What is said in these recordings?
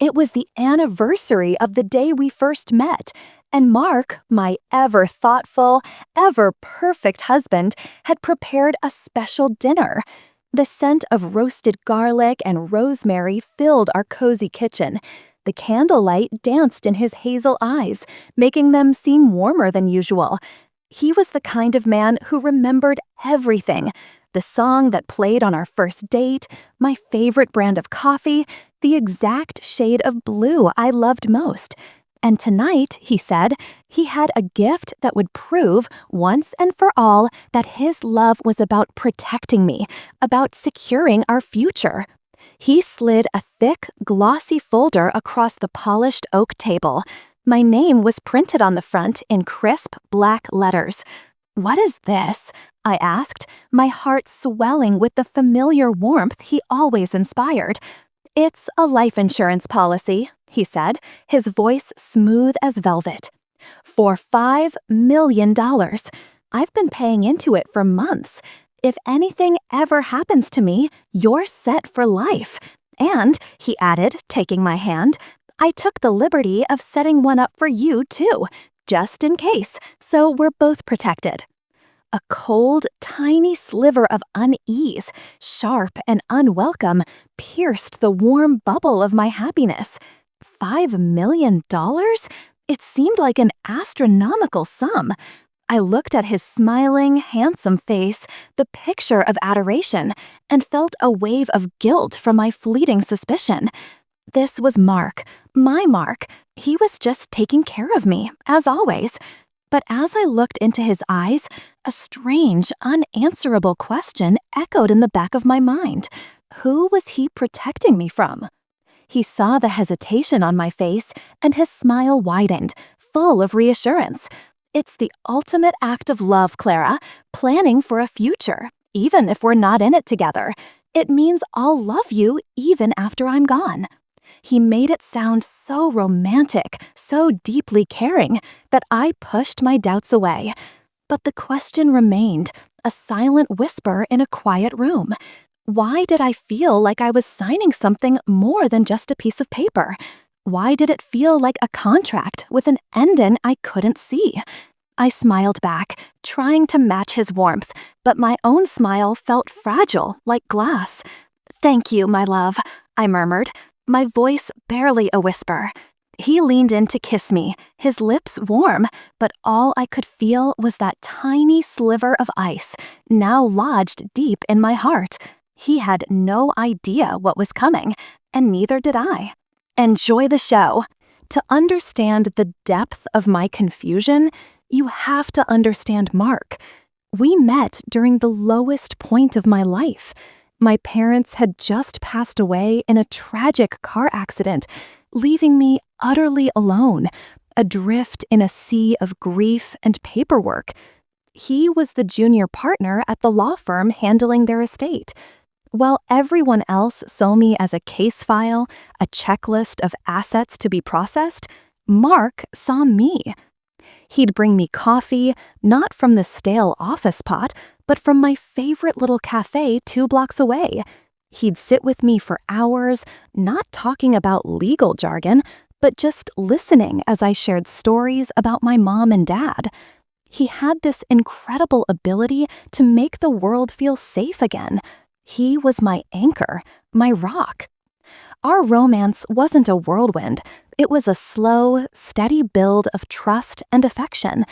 It was the anniversary of the day we first met, and Mark, my ever thoughtful, ever perfect husband, had prepared a special dinner. The scent of roasted garlic and rosemary filled our cozy kitchen. The candlelight danced in his hazel eyes, making them seem warmer than usual. He was the kind of man who remembered everything. The song that played on our first date, my favorite brand of coffee, the exact shade of blue I loved most. And tonight, he said, he had a gift that would prove, once and for all, that his love was about protecting me, about securing our future. He slid a thick, glossy folder across the polished oak table. My name was printed on the front in crisp black letters. "What is this?" I asked, my heart swelling with the familiar warmth he always inspired. "It's a life insurance policy," he said, his voice smooth as velvet. "For $5 million. I've been paying into it for months. If anything ever happens to me, you're set for life. And," he added, taking my hand, "I took the liberty of setting one up for you, too, just in case, so we're both protected." A cold, tiny sliver of unease, sharp and unwelcome, pierced the warm bubble of my happiness. $5 million? It seemed like an astronomical sum. I looked at his smiling, handsome face, the picture of adoration, and felt a wave of guilt from my fleeting suspicion. This was Mark, my Mark. He was just taking care of me, as always. But as I looked into his eyes, a strange, unanswerable question echoed in the back of my mind. Who was he protecting me from? He saw the hesitation on my face, and his smile widened, full of reassurance. "It's the ultimate act of love, Clara, planning for a future, even if we're not in it together. It means I'll love you even after I'm gone." He made it sound so romantic, so deeply caring, that I pushed my doubts away. But the question remained, a silent whisper in a quiet room. Why did I feel like I was signing something more than just a piece of paper? Why did it feel like a contract with an ending I couldn't see? I smiled back, trying to match his warmth, but my own smile felt fragile, like glass. "Thank you, my love," I murmured, my voice barely a whisper. He leaned in to kiss me, his lips warm, but all I could feel was that tiny sliver of ice, now lodged deep in my heart. He had no idea what was coming, and neither did I. Enjoy the show. To understand the depth of my confusion, you have to understand Mark. We met during the lowest point of my life. My parents had just passed away in a tragic car accident, leaving me utterly alone, adrift in a sea of grief and paperwork. He was the junior partner at the law firm handling their estate. While everyone else saw me as a case file, a checklist of assets to be processed, Mark saw me. He'd bring me coffee, not from the stale office pot, but from my favorite little cafe 2 blocks away. He'd sit with me for hours, not talking about legal jargon, but just listening as I shared stories about my mom and dad. He had this incredible ability to make the world feel safe again. He was my anchor, my rock. Our romance wasn't a whirlwind. It was a slow, steady build of trust and affection.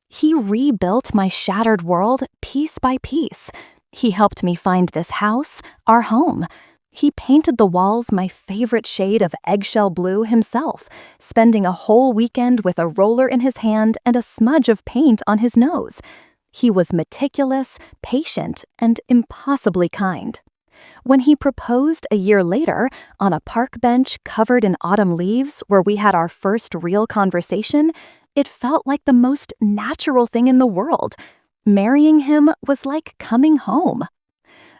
He rebuilt my shattered world piece by piece. He helped me find this house, our home. He painted the walls my favorite shade of eggshell blue himself, spending a whole weekend with a roller in his hand and a smudge of paint on his nose. He was meticulous, patient, and impossibly kind. When he proposed a year later, on a park bench covered in autumn leaves where we had our first real conversation, it felt like the most natural thing in the world. Marrying him was like coming home.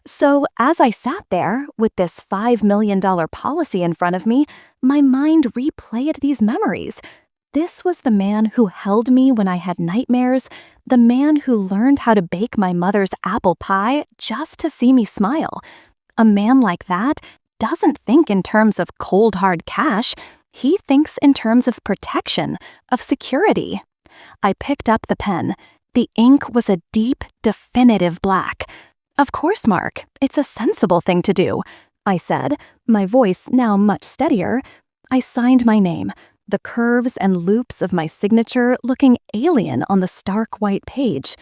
So as I sat there with this $5 million policy in front of me, my mind replayed these memories. This was the man who held me when I had nightmares, the man who learned how to bake my mother's apple pie just to see me smile. A man like that doesn't think in terms of cold hard cash. He thinks in terms of protection, of security. I picked up the pen. The ink was a deep, definitive black. "Of course, Mark, it's a sensible thing to do," I said, my voice now much steadier. I signed my name, the curves and loops of my signature looking alien on the stark white page.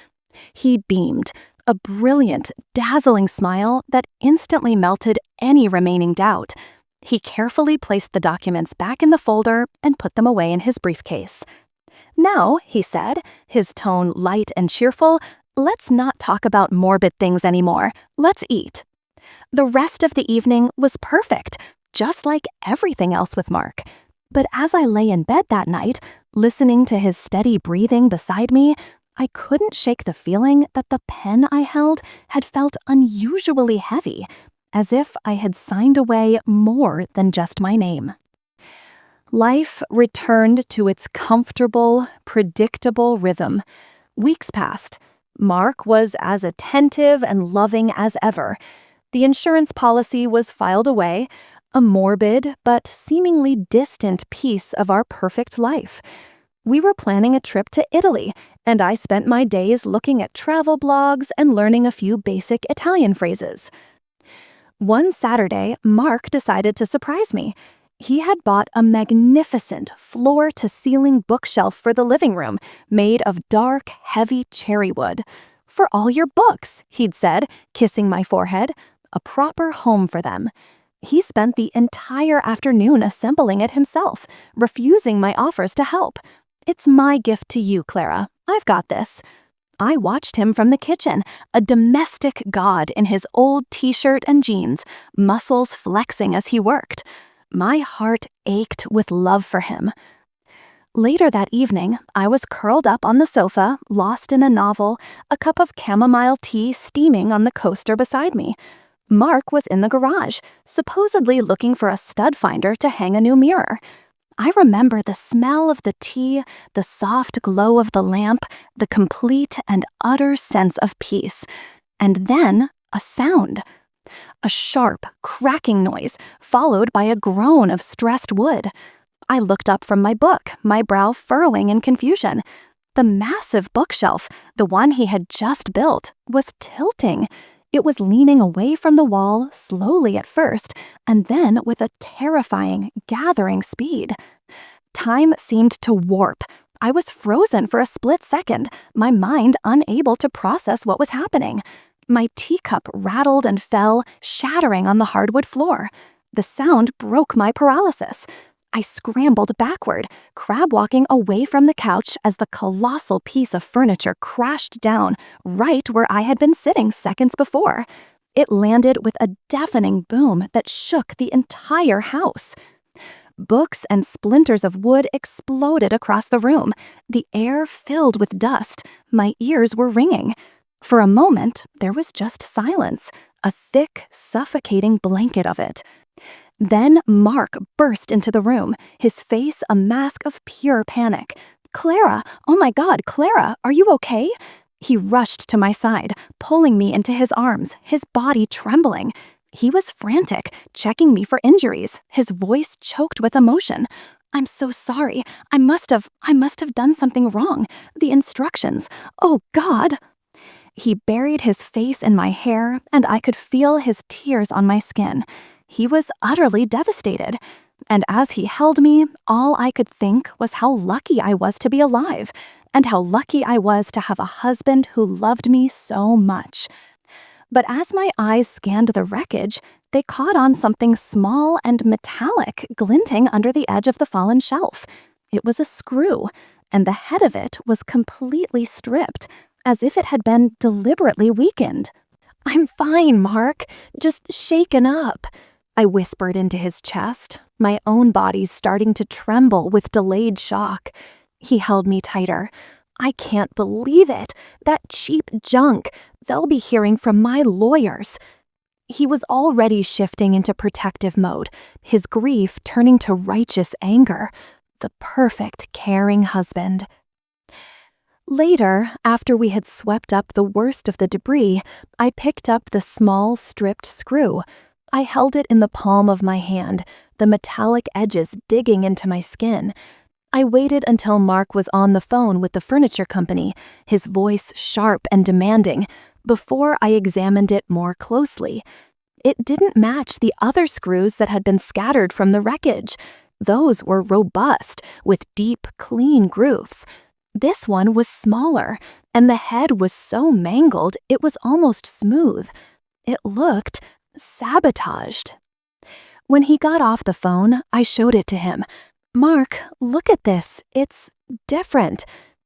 He beamed, a brilliant, dazzling smile that instantly melted any remaining doubt. He carefully placed the documents back in the folder and put them away in his briefcase. "Now," he said, his tone light and cheerful, "let's not talk about morbid things anymore. Let's eat." The rest of the evening was perfect, just like everything else with Mark. But as I lay in bed that night, listening to his steady breathing beside me, I couldn't shake the feeling that the pen I held had felt unusually heavy, as if I had signed away more than just my name. Life returned to its comfortable, predictable rhythm. Weeks passed. Mark was as attentive and loving as ever. The insurance policy was filed away, a morbid but seemingly distant piece of our perfect life. We were planning a trip to Italy, and I spent my days looking at travel blogs and learning a few basic Italian phrases. One Saturday, Mark decided to surprise me. He had bought a magnificent floor-to-ceiling bookshelf for the living room, made of dark, heavy cherry wood. "For all your books," he'd said, kissing my forehead. A proper home for them. He spent the entire afternoon assembling it himself, refusing my offers to help. "It's my gift to you, Clara. I've got this." I watched him from the kitchen, a domestic god in his old t-shirt and jeans, muscles flexing as he worked. My heart ached with love for him. Later that evening, I was curled up on the sofa, lost in a novel, a cup of chamomile tea steaming on the coaster beside me. Mark was in the garage, supposedly looking for a stud finder to hang a new mirror. I remember the smell of the tea, the soft glow of the lamp, the complete and utter sense of peace. And then a sound. A sharp, cracking noise, followed by a groan of stressed wood. I looked up from my book, my brow furrowing in confusion. The massive bookshelf, the one he had just built, was tilting. It was leaning away from the wall, slowly at first, and then with a terrifying, gathering speed. Time seemed to warp. I was frozen for a split second, my mind unable to process what was happening. My teacup rattled and fell, shattering on the hardwood floor. The sound broke my paralysis. I scrambled backward, crab-walking away from the couch as the colossal piece of furniture crashed down right where I had been sitting seconds before. It landed with a deafening boom that shook the entire house. Books and splinters of wood exploded across the room. The air filled with dust. My ears were ringing. For a moment, there was just silence, a thick, suffocating blanket of it. Then Mark burst into the room, his face a mask of pure panic. "Clara! Oh my God, Clara, are you okay?" He rushed to my side, pulling me into his arms, his body trembling. He was frantic, checking me for injuries, his voice choked with emotion. "I'm so sorry. I must have done something wrong. The instructions. Oh God!" He buried his face in my hair, and I could feel his tears on my skin. He was utterly devastated. And as he held me, all I could think was how lucky I was to be alive, and how lucky I was to have a husband who loved me so much. But as my eyes scanned the wreckage, they caught on something small and metallic glinting under the edge of the fallen shelf. It was a screw, and the head of it was completely stripped, as if it had been deliberately weakened. "I'm fine, Mark, just shaken up," I whispered into his chest, my own body starting to tremble with delayed shock. He held me tighter. "I can't believe it. That cheap junk. They'll be hearing from my lawyers." He was already shifting into protective mode, his grief turning to righteous anger. The perfect, caring husband. Later, after we had swept up the worst of the debris, I picked up the small, stripped screw. I held it in the palm of my hand, the metallic edges digging into my skin. I waited until Mark was on the phone with the furniture company, his voice sharp and demanding, before I examined it more closely. It didn't match the other screws that had been scattered from the wreckage. Those were robust, with deep, clean grooves. This one was smaller, and the head was so mangled it was almost smooth. It looked sabotaged. When he got off the phone, I showed it to him. "Mark, look at this. It's different."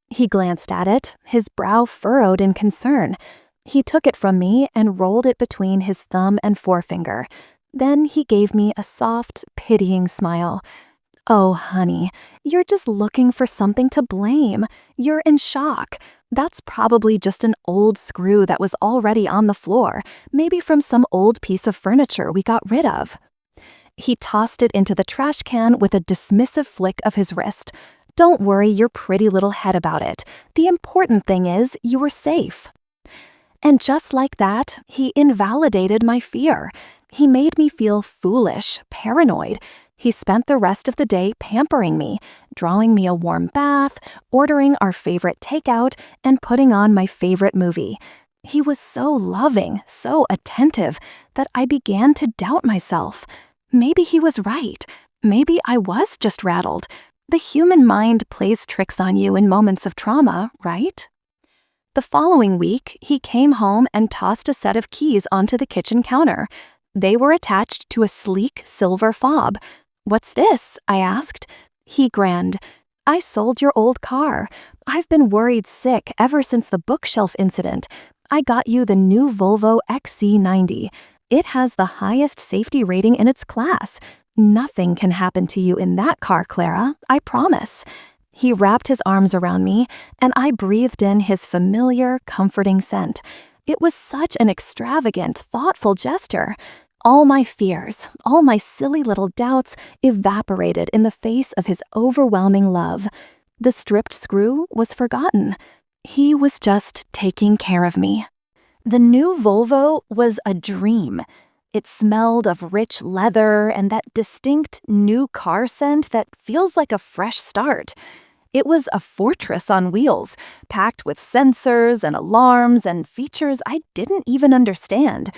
He glanced at it, his brow furrowed in concern. He took it from me and rolled it between his thumb and forefinger. Then he gave me a soft, pitying smile. "Oh, honey, you're just looking for something to blame. You're in shock. That's probably just an old screw that was already on the floor, maybe from some old piece of furniture we got rid of." He tossed it into the trash can with a dismissive flick of his wrist. "Don't worry your pretty little head about it. The important thing is you were safe." And just like that, he invalidated my fear. He made me feel foolish, paranoid. He spent the rest of the day pampering me, drawing me a warm bath, ordering our favorite takeout, and putting on my favorite movie. He was so loving, so attentive, that I began to doubt myself. Maybe he was right. Maybe I was just rattled. The human mind plays tricks on you in moments of trauma, right? The following week, he came home and tossed a set of keys onto the kitchen counter. They were attached to a sleek silver fob. "What's this?" I asked. He grinned. "I sold your old car. I've been worried sick ever since the bookshelf incident. I got you the new Volvo XC90. It has the highest safety rating in its class. Nothing can happen to you in that car, Clara, I promise." He wrapped his arms around me, and I breathed in his familiar, comforting scent. It was such an extravagant, thoughtful gesture. All my fears, all my silly little doubts evaporated in the face of his overwhelming love. The stripped screw was forgotten. He was just taking care of me. The new Volvo was a dream. It smelled of rich leather and that distinct new car scent that feels like a fresh start. It was a fortress on wheels, packed with sensors and alarms and features I didn't even understand.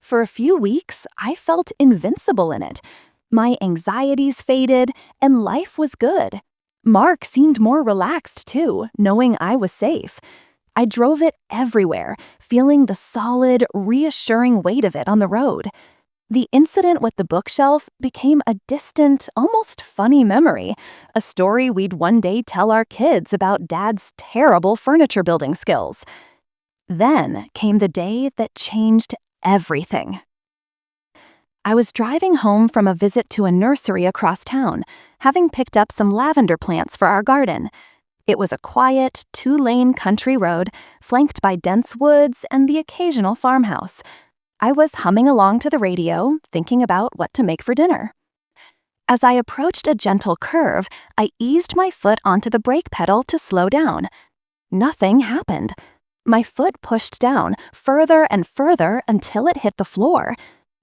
For a few weeks, I felt invincible in it. My anxieties faded, and life was good. Mark seemed more relaxed, too, knowing I was safe. I drove it everywhere, feeling the solid, reassuring weight of it on the road. The incident with the bookshelf became a distant, almost funny memory, a story we'd one day tell our kids about Dad's terrible furniture building skills. Then came the day that changed everything. I was driving home from a visit to a nursery across town, having picked up some lavender plants for our garden. It was a quiet, 2-lane country road, flanked by dense woods and the occasional farmhouse. I was humming along to the radio, thinking about what to make for dinner. As I approached a gentle curve, I eased my foot onto the brake pedal to slow down. Nothing happened. My foot pushed down, further and further until it hit the floor.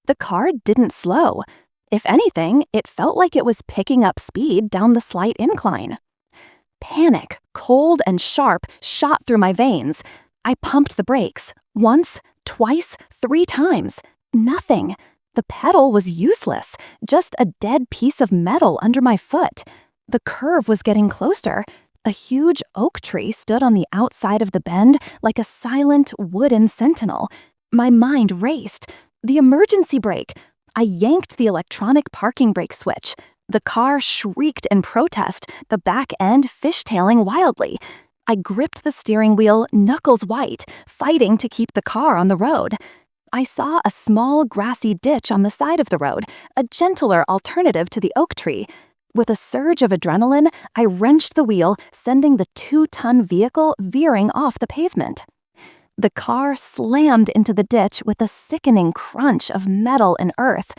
The car didn't slow. If anything, it felt like it was picking up speed down the slight incline. Panic, cold and sharp, shot through my veins. I pumped the brakes. Once, twice, 3 times. Nothing. The pedal was useless, just a dead piece of metal under my foot. The curve was getting closer. A huge oak tree stood on the outside of the bend like a silent wooden sentinel. My mind raced. The emergency brake. I yanked the electronic parking brake switch. The car shrieked in protest, the back end fishtailing wildly. I gripped the steering wheel, knuckles white, fighting to keep the car on the road. I saw a small grassy ditch on the side of the road, a gentler alternative to the oak tree. With a surge of adrenaline, I wrenched the wheel, sending the 2-ton vehicle veering off the pavement. The car slammed into the ditch with a sickening crunch of metal and earth.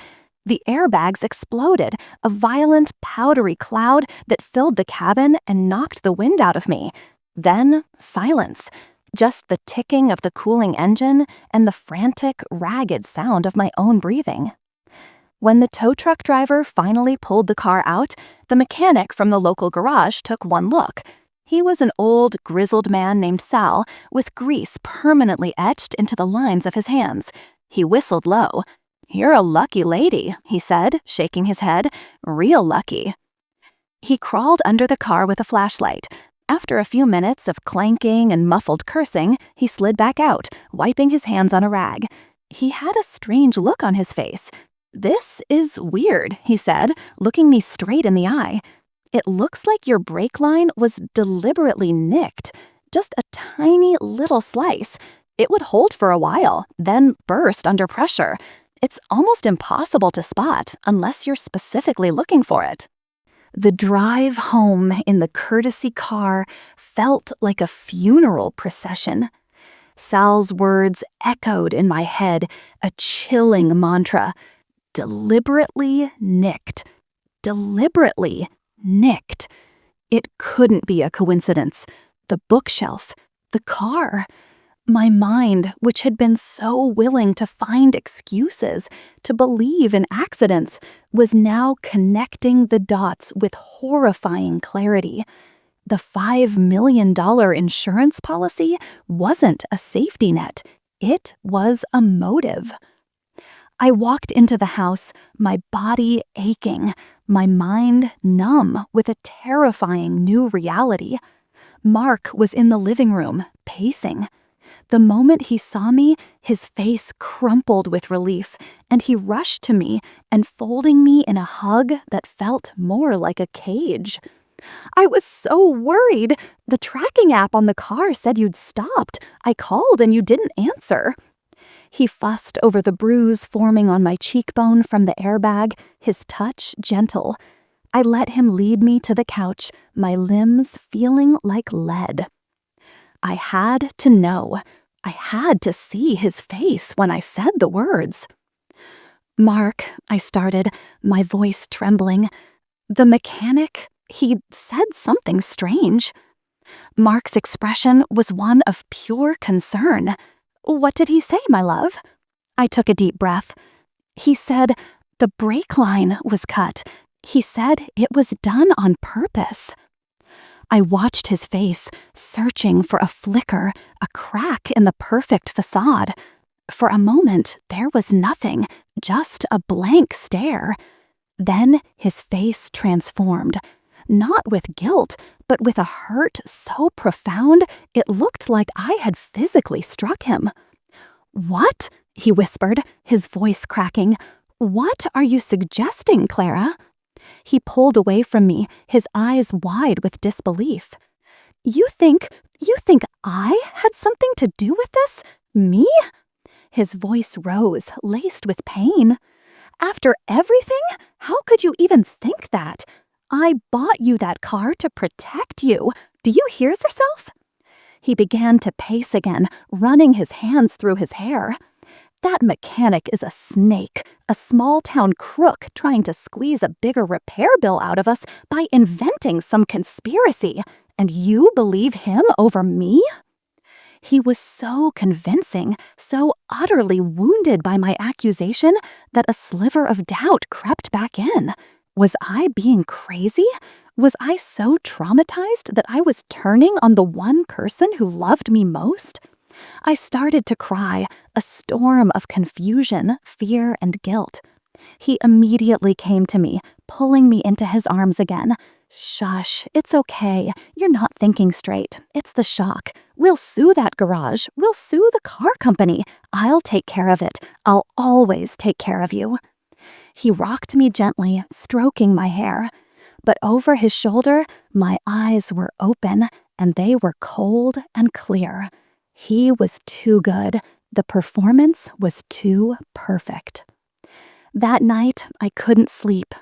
The airbags exploded, a violent, powdery cloud that filled the cabin and knocked the wind out of me. Then, silence. Just the ticking of the cooling engine and the frantic, ragged sound of my own breathing. When the tow truck driver finally pulled the car out, the mechanic from the local garage took one look. He was an old, grizzled man named Sal, with grease permanently etched into the lines of his hands. He whistled low. "You're a lucky lady," he said, shaking his head. "Real lucky." He crawled under the car with a flashlight. After a few minutes of clanking and muffled cursing, he slid back out, wiping his hands on a rag. He had a strange look on his face. "This is weird," he said, looking me straight in the eye. "It looks like your brake line was deliberately nicked. Just a tiny little slice. It would hold for a while, then burst under pressure. It's almost impossible to spot unless you're specifically looking for it." The drive home in the courtesy car felt like a funeral procession. Sal's words echoed in my head, a chilling mantra. Deliberately nicked. Deliberately nicked. It couldn't be a coincidence. The bookshelf. The car. My mind, which had been so willing to find excuses, to believe in accidents, was now connecting the dots with horrifying clarity. The $5 million insurance policy wasn't a safety net. It was a motive. I walked into the house, my body aching, my mind numb with a terrifying new reality. Mark was in the living room, pacing. The moment he saw me, his face crumpled with relief, and he rushed to me, enfolding me in a hug that felt more like a cage. "I was so worried. The tracking app on the car said you'd stopped. I called and you didn't answer." He fussed over the bruise forming on my cheekbone from the airbag, his touch gentle. I let him lead me to the couch, my limbs feeling like lead. I had to know. I had to see his face when I said the words. "Mark," I started, my voice trembling. "The mechanic, he said something strange." Mark's expression was one of pure concern. "What did he say, my love?" I took a deep breath. "He said the brake line was cut. He said it was done on purpose." I watched his face, searching for a flicker, a crack in the perfect facade. For a moment, there was nothing, just a blank stare. Then his face transformed, not with guilt, but with a hurt so profound it looked like I had physically struck him. "What?" he whispered, his voice cracking. "What are you suggesting, Clara?" He pulled away from me, his eyes wide with disbelief. You think I had something to do with this? Me?" His voice rose, laced with pain. "After everything? How could you even think that? I bought you that car to protect you. Do you hear yourself?" He began to pace again, running his hands through his hair. "That mechanic is a snake, a small-town crook trying to squeeze a bigger repair bill out of us by inventing some conspiracy. And you believe him over me?" He was so convincing, so utterly wounded by my accusation that a sliver of doubt crept back in. Was I being crazy? Was I so traumatized that I was turning on the one person who loved me most? I started to cry, a storm of confusion, fear, and guilt. He immediately came to me, pulling me into his arms again. "Shush, it's okay. You're not thinking straight. It's the shock. We'll sue that garage. We'll sue the car company. I'll take care of it. I'll always take care of you." He rocked me gently, stroking my hair. But over his shoulder, my eyes were open, and they were cold and clear. He was too good. The performance was too perfect. That night, I couldn't sleep.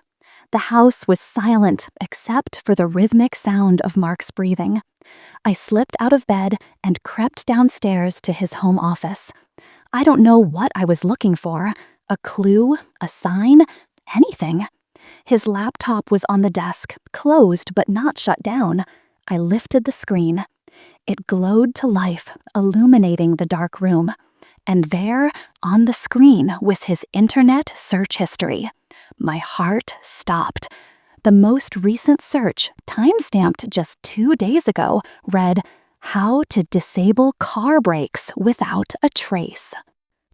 The house was silent except for the rhythmic sound of Mark's breathing. I slipped out of bed and crept downstairs to his home office. I don't know what I was looking for. A clue? A sign? Anything. His laptop was on the desk, closed but not shut down. I lifted the screen. It glowed to life, illuminating the dark room. And there, on the screen, was his internet search history. My heart stopped. The most recent search, timestamped just 2 days ago, read, "How to disable car brakes without a trace."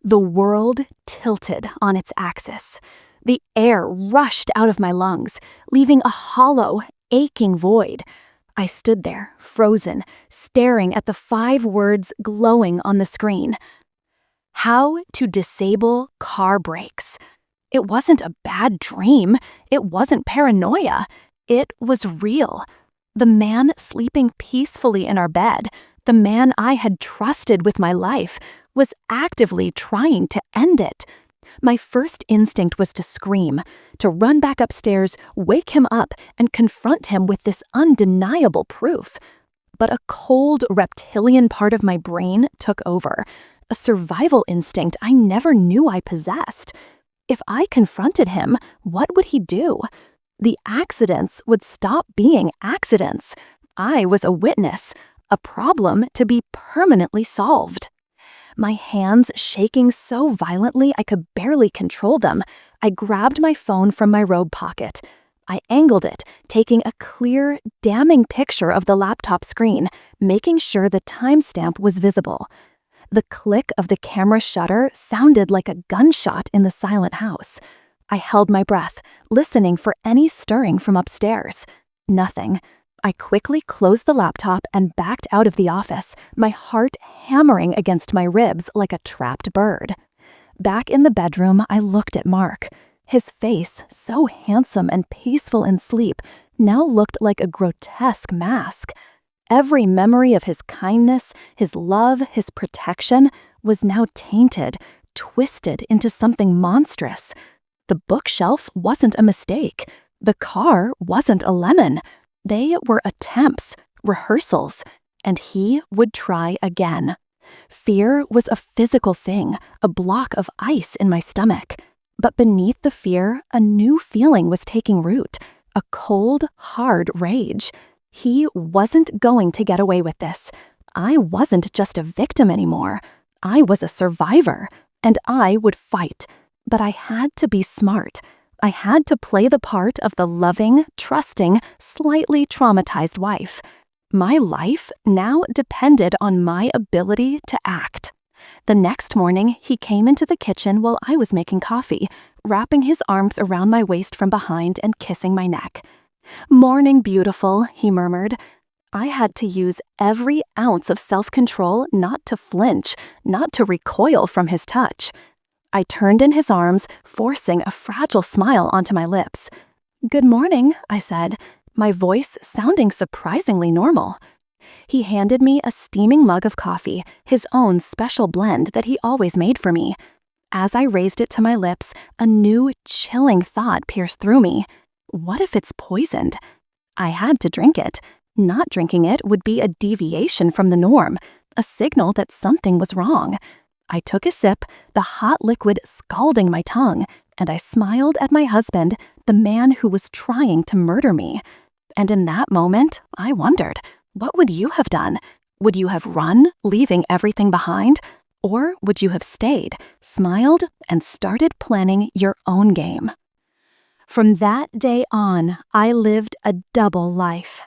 The world tilted on its axis. The air rushed out of my lungs, leaving a hollow, aching void. I stood there, frozen, staring at the 5 words glowing on the screen. How to disable car brakes. It wasn't a bad dream. It wasn't paranoia. It was real. The man sleeping peacefully in our bed, the man I had trusted with my life, was actively trying to end it. My first instinct was to scream, to run back upstairs, wake him up, and confront him with this undeniable proof. But a cold, reptilian part of my brain took over, a survival instinct I never knew I possessed. If I confronted him, what would he do? The accidents would stop being accidents. I was a witness, a problem to be permanently solved. My hands shaking so violently I could barely control them, I grabbed my phone from my robe pocket. I angled it, taking a clear, damning picture of the laptop screen, making sure the timestamp was visible. The click of the camera shutter sounded like a gunshot in the silent house. I held my breath, listening for any stirring from upstairs. Nothing. I quickly closed the laptop and backed out of the office, my heart hammering against my ribs like a trapped bird. Back in the bedroom, I looked at Mark. His face, so handsome and peaceful in sleep, now looked like a grotesque mask. Every memory of his kindness, his love, his protection was now tainted, twisted into something monstrous. The bookshelf wasn't a mistake. The car wasn't a lemon. They were attempts, rehearsals, and he would try again. Fear was a physical thing, a block of ice in my stomach. But beneath the fear, a new feeling was taking root, a cold, hard rage. He wasn't going to get away with this. I wasn't just a victim anymore. I was a survivor, and I would fight. But I had to be smart. I had to play the part of the loving, trusting, slightly traumatized wife. My life now depended on my ability to act. The next morning, he came into the kitchen while I was making coffee, wrapping his arms around my waist from behind and kissing my neck. "Morning, beautiful," he murmured. I had to use every ounce of self-control not to flinch, not to recoil from his touch. I turned in his arms, forcing a fragile smile onto my lips. "Good morning," I said, my voice sounding surprisingly normal. He handed me a steaming mug of coffee, his own special blend that he always made for me. As I raised it to my lips, a new, chilling thought pierced through me. What if it's poisoned? I had to drink it. Not drinking it would be a deviation from the norm, a signal that something was wrong. I took a sip, the hot liquid scalding my tongue, and I smiled at my husband, the man who was trying to murder me. And in that moment, I wondered, what would you have done? Would you have run, leaving everything behind? Or would you have stayed, smiled, and started planning your own game? From that day on, I lived a double life.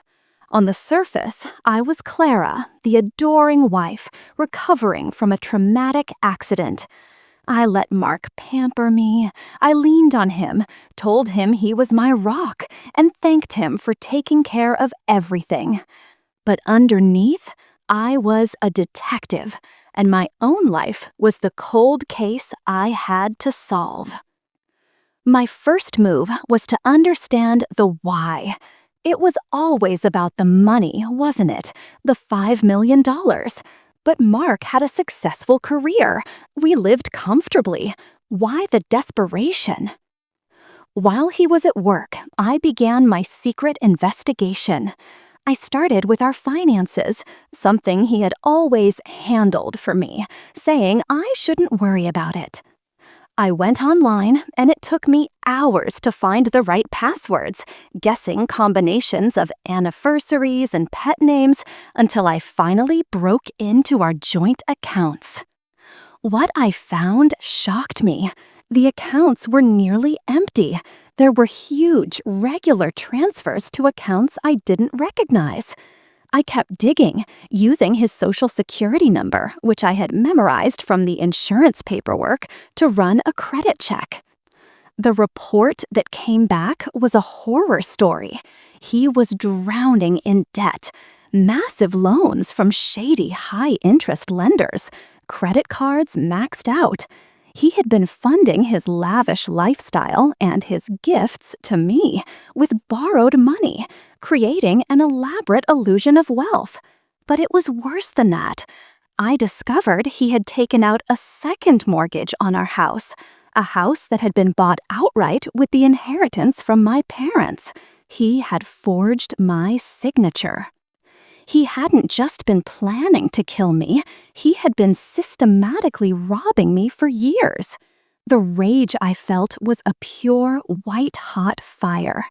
On the surface, I was Clara, the adoring wife, recovering from a traumatic accident. I let Mark pamper me. I leaned on him, told him he was my rock, and thanked him for taking care of everything. But underneath, I was a detective, and my own life was the cold case I had to solve. My first move was to understand the why. It was always about the money, wasn't it? The $5 million. But Mark had a successful career. We lived comfortably. Why the desperation? While he was at work, I began my secret investigation. I started with our finances, something he had always handled for me, saying I shouldn't worry about it. I went online, and it took me hours to find the right passwords, guessing combinations of anniversaries and pet names until I finally broke into our joint accounts. What I found shocked me. The accounts were nearly empty. There were huge, regular transfers to accounts I didn't recognize. I kept digging, using his social security number, which I had memorized from the insurance paperwork, to run a credit check. The report that came back was a horror story. He was drowning in debt, massive loans from shady high-interest lenders, credit cards maxed out. He had been funding his lavish lifestyle and his gifts to me with borrowed money, creating an elaborate illusion of wealth. But it was worse than that. I discovered he had taken out a second mortgage on our house, a house that had been bought outright with the inheritance from my parents. He had forged my signature. He hadn't just been planning to kill me, he had been systematically robbing me for years. The rage I felt was a pure, white-hot fire.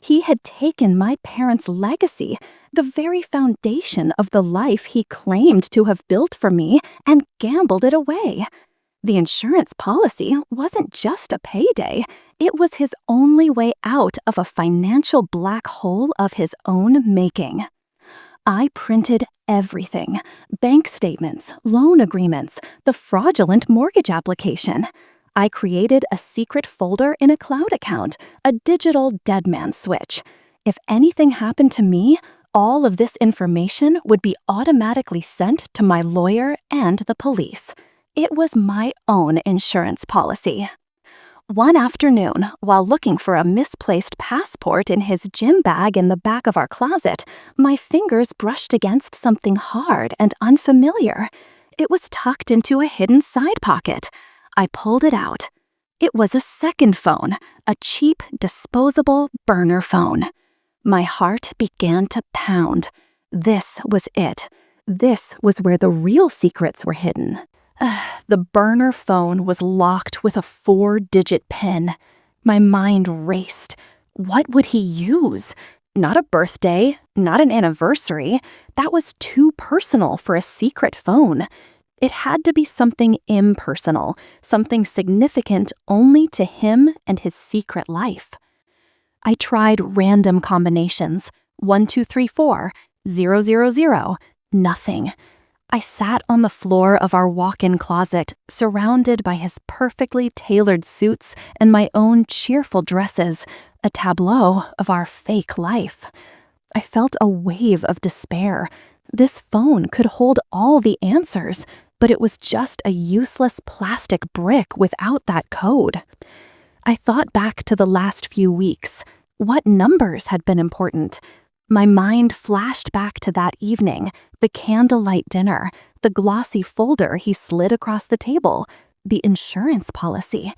He had taken my parents' legacy, the very foundation of the life he claimed to have built for me, and gambled it away. The insurance policy wasn't just a payday, it was his only way out of a financial black hole of his own making. I printed everything: bank statements, loan agreements, the fraudulent mortgage application. I created a secret folder in a cloud account, a digital dead man switch. If anything happened to me, all of this information would be automatically sent to my lawyer and the police. It was my own insurance policy. One afternoon, while looking for a misplaced passport in his gym bag in the back of our closet, my fingers brushed against something hard and unfamiliar. It was tucked into a hidden side pocket. I pulled it out. It was a second phone, a cheap, disposable burner phone. My heart began to pound. This was it. This was where the real secrets were hidden. The burner phone was locked with a 4-digit PIN. My mind raced. What would he use? Not a birthday, not an anniversary. That was too personal for a secret phone. It had to be something impersonal, something significant only to him and his secret life. I tried random combinations. 1, 2, 3, 4, 0, 0, 0. Nothing. I sat on the floor of our walk-in closet, surrounded by his perfectly tailored suits and my own cheerful dresses, a tableau of our fake life. I felt a wave of despair. This phone could hold all the answers, but it was just a useless plastic brick without that code. I thought back to the last few weeks. What numbers had been important? My mind flashed back to that evening, the candlelight dinner, the glossy folder he slid across the table, the insurance policy.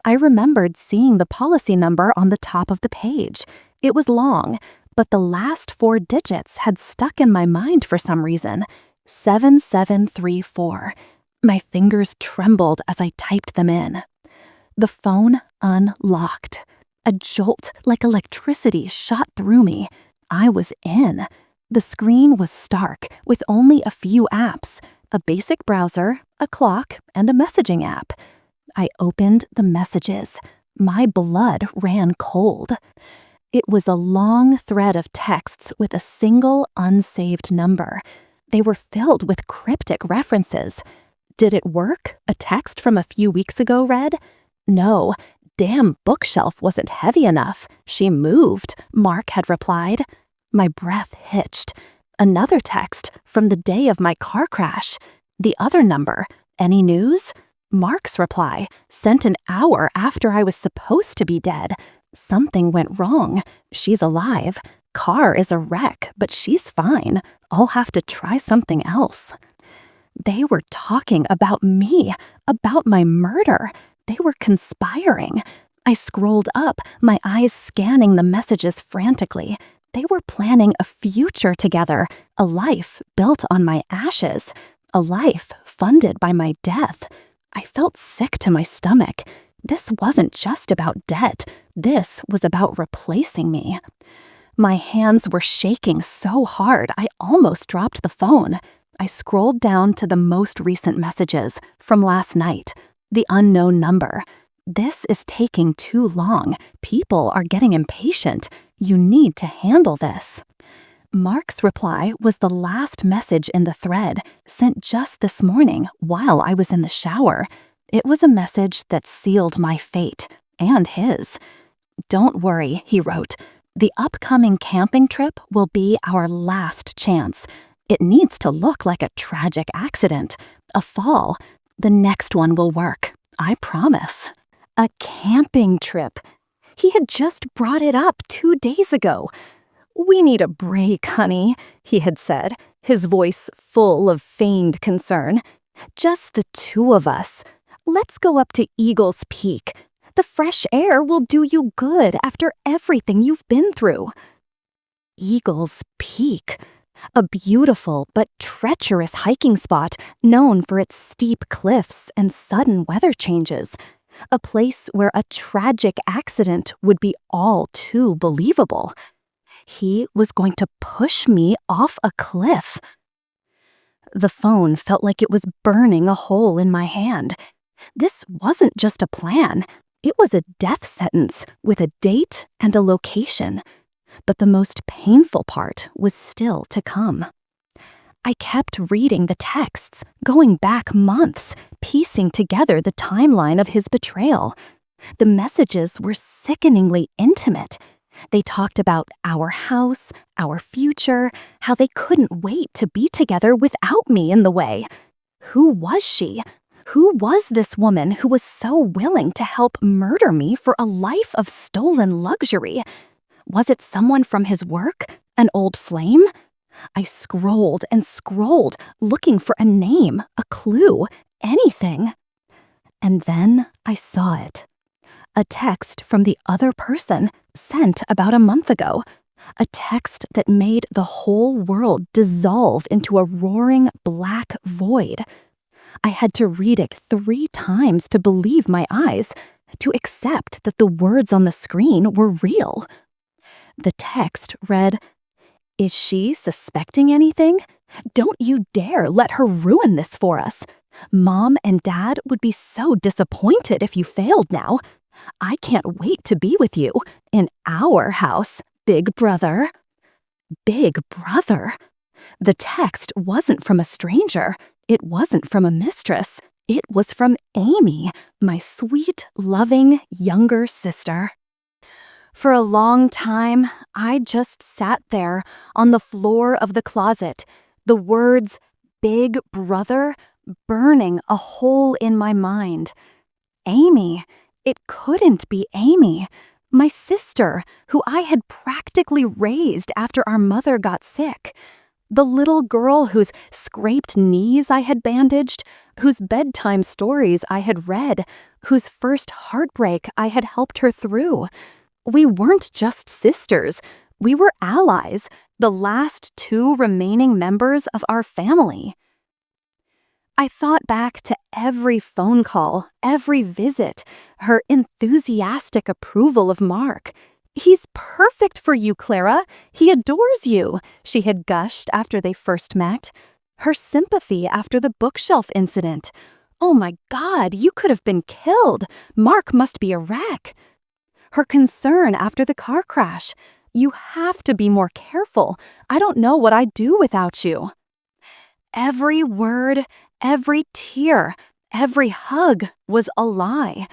I remembered seeing the policy number on the top of the page. It was long, but the last 4 digits had stuck in my mind for some reason. 7734. My fingers trembled as I typed them in. The phone unlocked. A jolt like electricity shot through me. I was in. The screen was stark, with only a few apps, a basic browser, a clock, and a messaging app. I opened the messages. My blood ran cold. It was a long thread of texts with a single unsaved number. They were filled with cryptic references. Did it work? A text from a few weeks ago read, "No, damn bookshelf wasn't heavy enough. She moved," Mark had replied. My breath hitched. Another text from the day of my car crash. The other number, "Any news?" Mark's reply, sent an hour after I was supposed to be dead. "Something went wrong. She's alive. Car is a wreck, but she's fine. I'll have to try something else." They were talking about me, about my murder. They were conspiring. I scrolled up, my eyes scanning the messages frantically. They were planning a future together, a life built on my ashes, a life funded by my death. I felt sick to my stomach. This wasn't just about debt. This was about replacing me. My hands were shaking so hard I almost dropped the phone. I scrolled down to the most recent messages from last night. The unknown number. This is taking too long. People are getting impatient. You need to handle this. Mark's reply was the last message in the thread, sent just this morning while I was in the shower. It was a message that sealed my fate, and his. "Don't worry," he wrote. "The upcoming camping trip will be our last chance. It needs to look like a tragic accident, a fall. The next one will work, I promise." A camping trip. He had just brought it up 2 days ago. "We need a break, honey," he had said, his voice full of feigned concern. "Just the two of us. Let's go up to Eagle's Peak. The fresh air will do you good after everything you've been through." Eagle's Peak. A beautiful but treacherous hiking spot known for its steep cliffs and sudden weather changes. A place where a tragic accident would be all too believable. He was going to push me off a cliff. The phone felt like it was burning a hole in my hand. This wasn't just a plan. It was a death sentence with a date and a location. But the most painful part was still to come. I kept reading the texts, going back months, piecing together the timeline of his betrayal. The messages were sickeningly intimate. They talked about our house, our future, how they couldn't wait to be together without me in the way. Who was she? Who was this woman who was so willing to help murder me for a life of stolen luxury? Was it someone from his work? An old flame? I scrolled and scrolled, looking for a name, a clue, anything. And then I saw it. A text from the other person, sent about a month ago. A text that made the whole world dissolve into a roaring black void. I had to read it 3 times to believe my eyes, to accept that the words on the screen were real. The text read, "Is she suspecting anything? Don't you dare let her ruin this for us. Mom and Dad would be so disappointed if you failed now. I can't wait to be with you in our house, Big Brother." Big Brother. The text wasn't from a stranger. It wasn't from a mistress. It was from Amy, my sweet, loving younger sister. For a long time, I just sat there on the floor of the closet, the words "Big Brother" burning a hole in my mind. Amy. It couldn't be Amy, my sister, who I had practically raised after our mother got sick. The little girl whose scraped knees I had bandaged, whose bedtime stories I had read, whose first heartbreak I had helped her through. We weren't just sisters. We were allies, the last 2 remaining members of our family. I thought back to every phone call, every visit, her enthusiastic approval of Mark. "He's perfect for you, Clara. He adores you," she had gushed after they first met. Her sympathy after the bookshelf incident. "Oh my God, you could have been killed. Mark must be a wreck." Her concern after the car crash. "You have to be more careful. I don't know what I'd do without you." Every word, every tear, every hug was a lie.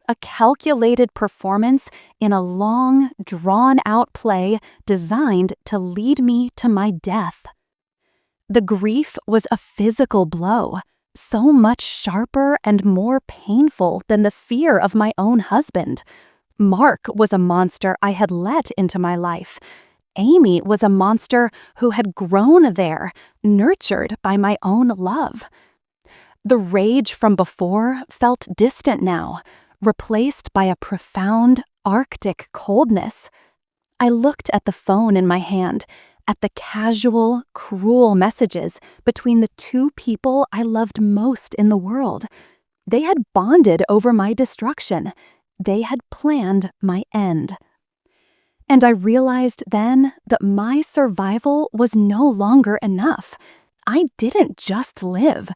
A calculated performance in a long, drawn-out play designed to lead me to my death. The grief was a physical blow, so much sharper and more painful than the fear of my own husband. Mark was a monster I had let into my life. Amy was a monster who had grown there, nurtured by my own love. The rage from before felt distant now, replaced by a profound, Arctic coldness. I looked at the phone in my hand, at the casual, cruel messages between the 2 people I loved most in the world. They had bonded over my destruction. They had planned my end. And I realized then that my survival was no longer enough. I didn't just live.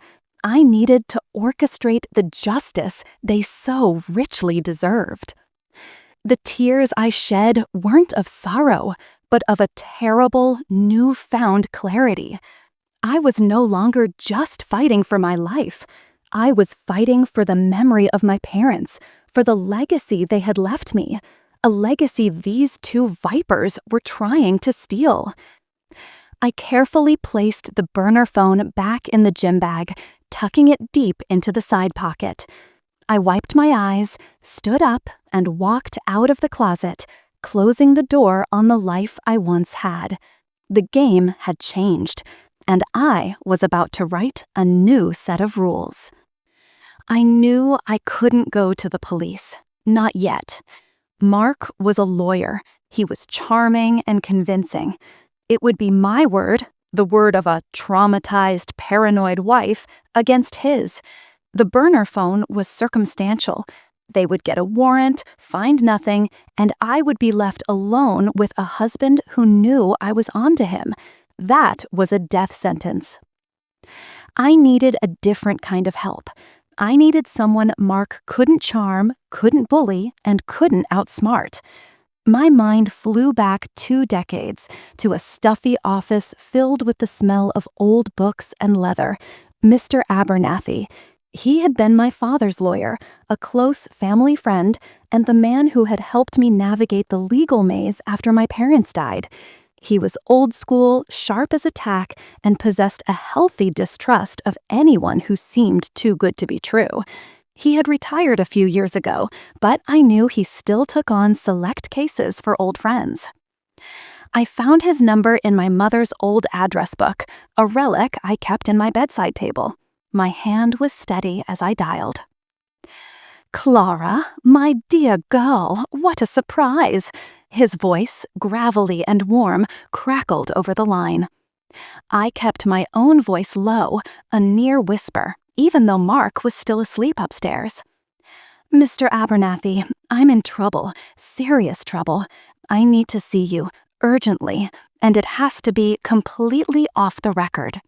I needed to orchestrate the justice they so richly deserved. The tears I shed weren't of sorrow, but of a terrible, newfound clarity. I was no longer just fighting for my life. I was fighting for the memory of my parents, for the legacy they had left me, a legacy these two vipers were trying to steal. I carefully placed the burner phone back in the gym bag, tucking it deep into the side pocket. I wiped my eyes, stood up, and walked out of the closet, closing the door on the life I once had. The game had changed, and I was about to write a new set of rules. I knew I couldn't go to the police. Not yet. Mark was a lawyer. He was charming and convincing. It would be my word, the word of a traumatized, paranoid wife, against his. The burner phone was circumstantial. They would get a warrant, find nothing, and I would be left alone with a husband who knew I was onto him. That was a death sentence. I needed a different kind of help. I needed someone Mark couldn't charm, couldn't bully, and couldn't outsmart. My mind flew back 2 decades to a stuffy office filled with the smell of old books and leather. Mr. Abernathy. He had been my father's lawyer, a close family friend, and the man who had helped me navigate the legal maze after my parents died. He was old school, sharp as a tack, and possessed a healthy distrust of anyone who seemed too good to be true. He had retired a few years ago, but I knew he still took on select cases for old friends. I found his number in my mother's old address book, a relic I kept in my bedside table. My hand was steady as I dialed. "Clara, my dear girl, what a surprise!" His voice, gravelly and warm, crackled over the line. I kept my own voice low, a near whisper, even though Mark was still asleep upstairs. "Mr. Abernathy, I'm in trouble, serious trouble. I need to see you, urgently, and it has to be completely off the record."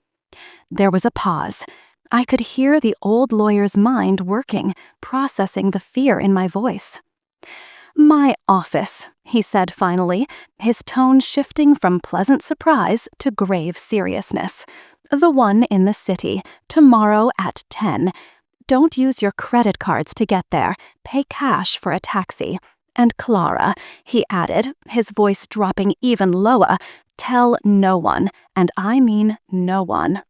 There was a pause. I could hear the old lawyer's mind working, processing the fear in my voice. "My office," he said finally, his tone shifting from pleasant surprise to grave seriousness. "The one in the city, tomorrow at 10. Don't use your credit cards to get there. Pay cash for a taxi. And Clara," he added, his voice dropping even lower, "tell no one, and I mean no one."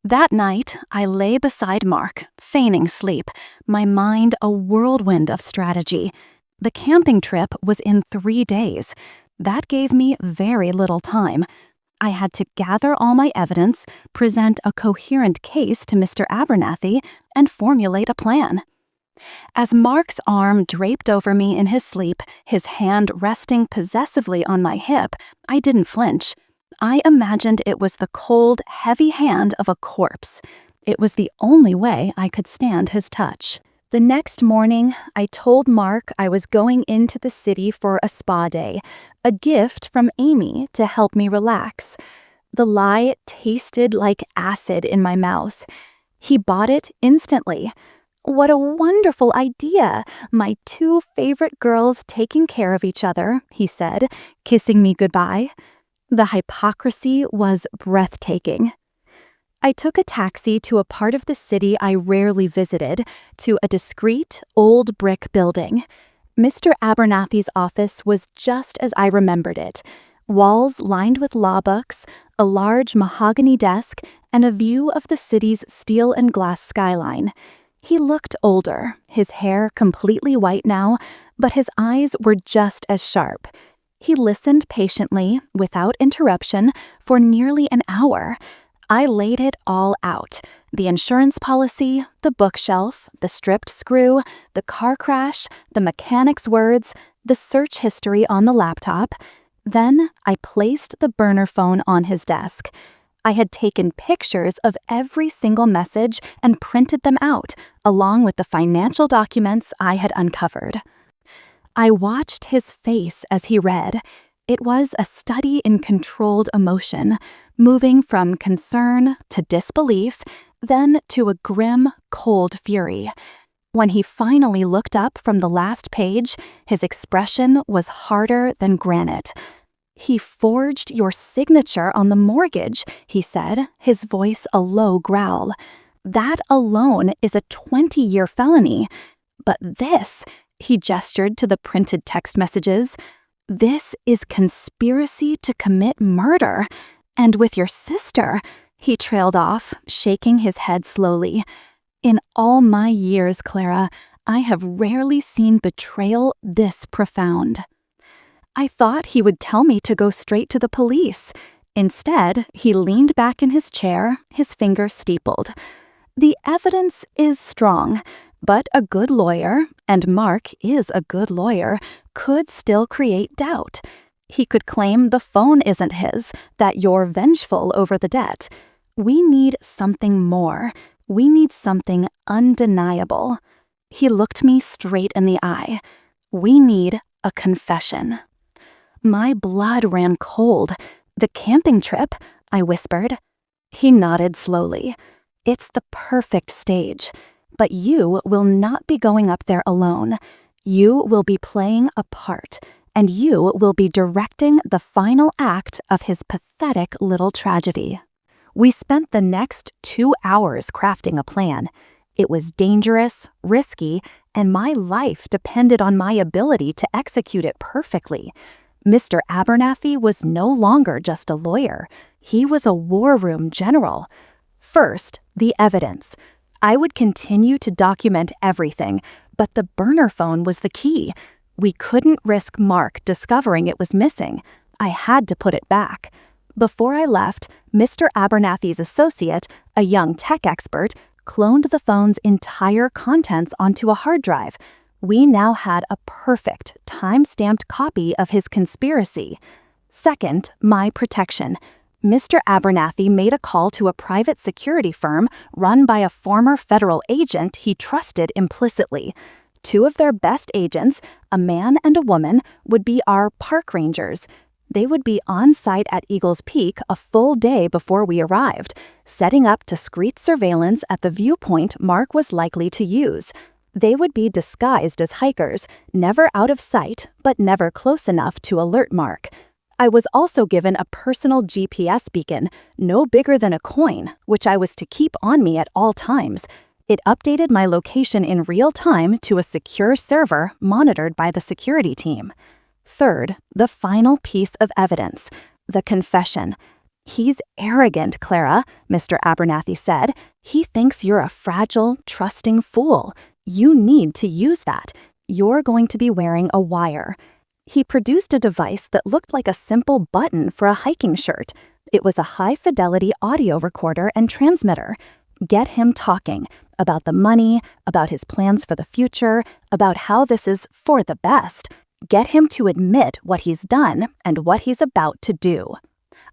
That night, I lay beside Mark, feigning sleep, my mind a whirlwind of strategy. The camping trip was in 3 days. That gave me very little time. I had to gather all my evidence, present a coherent case to Mr. Abernathy, and formulate a plan. As Mark's arm draped over me in his sleep, his hand resting possessively on my hip, I didn't flinch. I imagined it was the cold, heavy hand of a corpse. It was the only way I could stand his touch. The next morning, I told Mark I was going into the city for a spa day, a gift from Amy to help me relax. The lie tasted like acid in my mouth. He bought it instantly. "What a wonderful idea! My 2 favorite girls taking care of each other," he said, kissing me goodbye. The hypocrisy was breathtaking. I took a taxi to a part of the city I rarely visited, to a discreet, old brick building. Mr. Abernathy's office was just as I remembered it. Walls lined with law books, a large mahogany desk, and a view of the city's steel and glass skyline. He looked older, his hair completely white now, but his eyes were just as sharp. He listened patiently, without interruption, for nearly an hour. I laid it all out: the insurance policy, the bookshelf, the stripped screw, the car crash, the mechanic's words, the search history on the laptop. Then I placed the burner phone on his desk. I had taken pictures of every single message and printed them out, along with the financial documents I had uncovered. I watched his face as he read. It was a study in controlled emotion, moving from concern to disbelief, then to a grim, cold fury. When he finally looked up from the last page, his expression was harder than granite. "He forged your signature on the mortgage," he said, his voice a low growl. "That alone is a 20-year felony. But this," he gestured to the printed text messages, "this is conspiracy to commit murder. And with your sister," he trailed off, shaking his head slowly. "In all my years, Clara, I have rarely seen betrayal this profound." I thought he would tell me to go straight to the police. Instead, he leaned back in his chair, his finger steepled. "The evidence is strong, but a good lawyer, and Mark is a good lawyer, could still create doubt. He could claim the phone isn't his, that you're vengeful over the debt. We need something more. We need something undeniable." He looked me straight in the eye. "We need a confession." My blood ran cold. "The camping trip?" I whispered. He nodded slowly. "It's the perfect stage. But you will not be going up there alone. You will be playing a part, and you will be directing the final act of his pathetic little tragedy." We spent the next 2 hours crafting a plan. It was dangerous, risky, and my life depended on my ability to execute it perfectly. Mr. Abernathy was no longer just a lawyer. He was a war room general. First, the evidence. I would continue to document everything, but the burner phone was the key. We couldn't risk Mark discovering it was missing. I had to put it back. Before I left, Mr. Abernathy's associate, a young tech expert, cloned the phone's entire contents onto a hard drive. We now had a perfect, time-stamped copy of his conspiracy. Second, my protection. Mr. Abernathy made a call to a private security firm run by a former federal agent he trusted implicitly. 2 of their best agents, a man and a woman, would be our park rangers. They would be on site at Eagles Peak a full day before we arrived, setting up discreet surveillance at the viewpoint Mark was likely to use. They would be disguised as hikers, never out of sight, but never close enough to alert Mark. I was also given a personal GPS beacon, no bigger than a coin, which I was to keep on me at all times. It updated my location in real time to a secure server monitored by the security team. Third, the final piece of evidence, the confession. "He's arrogant, Clara," Mr. Abernathy said. "He thinks you're a fragile, trusting fool. You need to use that. You're going to be wearing a wire." He produced a device that looked like a simple button for a hiking shirt. It was a high-fidelity audio recorder and transmitter. Get him talking about the money, about his plans for the future, about how this is for the best. Get him to admit what he's done and what he's about to do.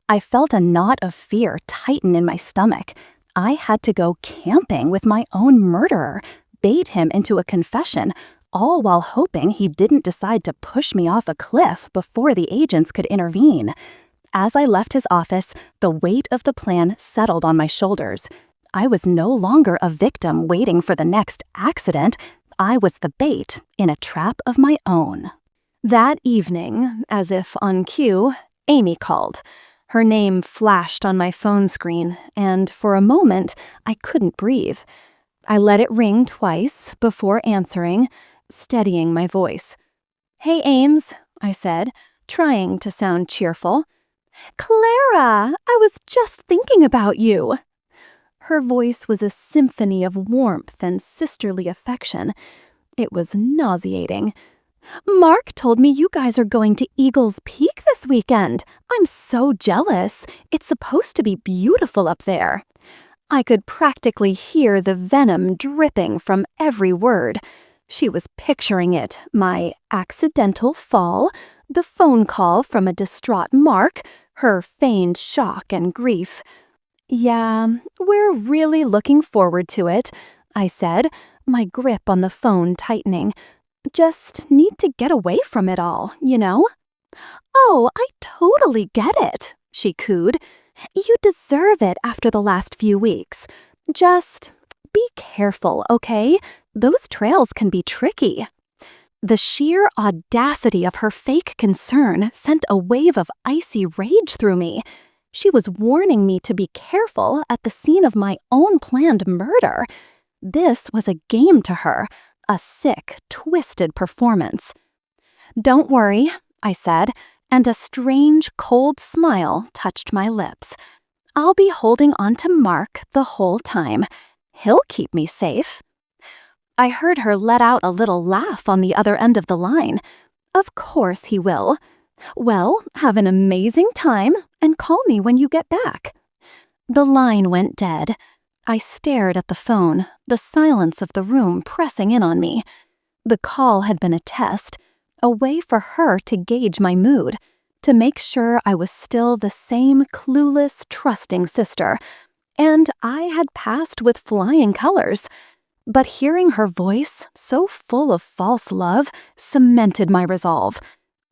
I felt a knot of fear tighten in my stomach. I had to go camping with my own murderer, bait him into a confession, all while hoping he didn't decide to push me off a cliff before the agents could intervene. As I left his office, the weight of the plan settled on my shoulders. I was no longer a victim waiting for the next accident. I was the bait in a trap of my own. That evening, as if on cue, Amy called. Her name flashed on my phone screen, and for a moment, I couldn't breathe. I let it ring twice before answering, steadying my voice. "Hey, Ames," I said, trying to sound cheerful. "Clara, I was just thinking about you." Her voice was a symphony of warmth and sisterly affection. It was nauseating. "Mark told me you guys are going to Eagles Peak this weekend. I'm so jealous. It's supposed to be beautiful up there." I could practically hear the venom dripping from every word. She was picturing it, my accidental fall, the phone call from a distraught Mark, her feigned shock and grief. "Yeah, we're really looking forward to it," I said, my grip on the phone tightening. "Just need to get away from it all, you know?" "Oh, I totally get it," she cooed. "You deserve it after the last few weeks. Just be careful, okay? Those trails can be tricky. The sheer audacity of her fake concern sent a wave of icy rage through me. She was warning me to be careful at the scene of my own planned murder. This was a game to her, a sick, twisted performance. "Don't worry," I said, and a strange, cold smile touched my lips. "I'll be holding on to Mark the whole time. He'll keep me safe." I heard her let out a little laugh on the other end of the line. "Of course he will. Well, have an amazing time and call me when you get back." The line went dead. I stared at the phone, the silence of the room pressing in on me. The call had been a test, a way for her to gauge my mood, to make sure I was still the same clueless, trusting sister. And I had passed with flying colors. But hearing her voice, so full of false love, cemented my resolve.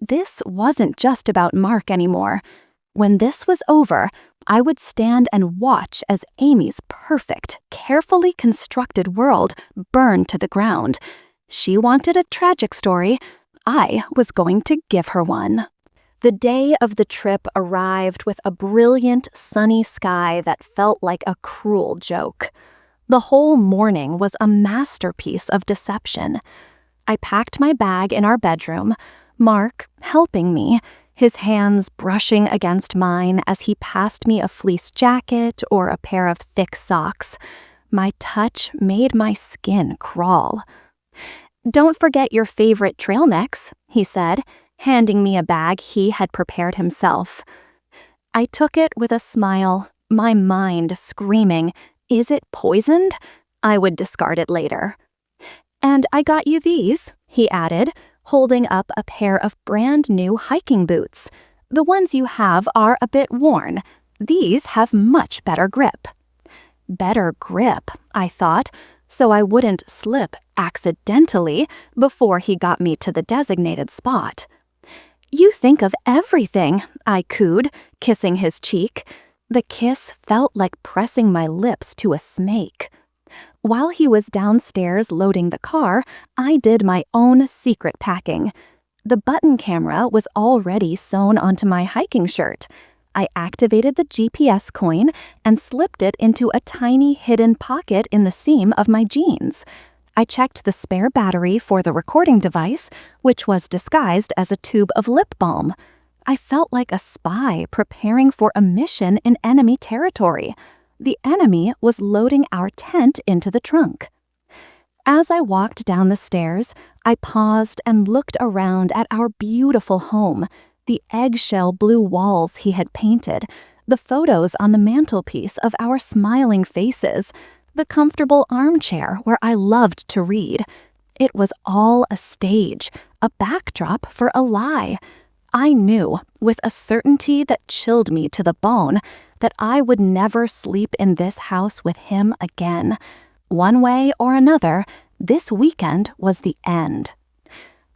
This wasn't just about Mark anymore. When this was over, I would stand and watch as Amy's perfect, carefully constructed world burned to the ground. She wanted a tragic story. I was going to give her one. The day of the trip arrived with a brilliant, sunny sky that felt like a cruel joke. The whole morning was a masterpiece of deception. I packed my bag in our bedroom, Mark helping me, his hands brushing against mine as he passed me a fleece jacket or a pair of thick socks. My touch made my skin crawl. "Don't forget your favorite trail mix," he said, handing me a bag he had prepared himself. I took it with a smile, my mind screaming, "Is it poisoned?" I would discard it later. "And I got you these," he added, holding up a pair of brand new hiking boots. "The ones you have are a bit worn. These have much better grip." Better grip, I thought, so I wouldn't slip accidentally before he got me to the designated spot. "You think of everything," I cooed, kissing his cheek. The kiss felt like pressing my lips to a snake. While he was downstairs loading the car, I did my own secret packing. The button camera was already sewn onto my hiking shirt. I activated the GPS coin and slipped it into a tiny hidden pocket in the seam of my jeans. I checked the spare battery for the recording device, which was disguised as a tube of lip balm. I felt like a spy preparing for a mission in enemy territory. The enemy was loading our tent into the trunk. As I walked down the stairs, I paused and looked around at our beautiful home, the eggshell blue walls he had painted, the photos on the mantelpiece of our smiling faces, the comfortable armchair where I loved to read. It was all a stage, a backdrop for a lie. I knew, with a certainty that chilled me to the bone, that I would never sleep in this house with him again. One way or another, this weekend was the end.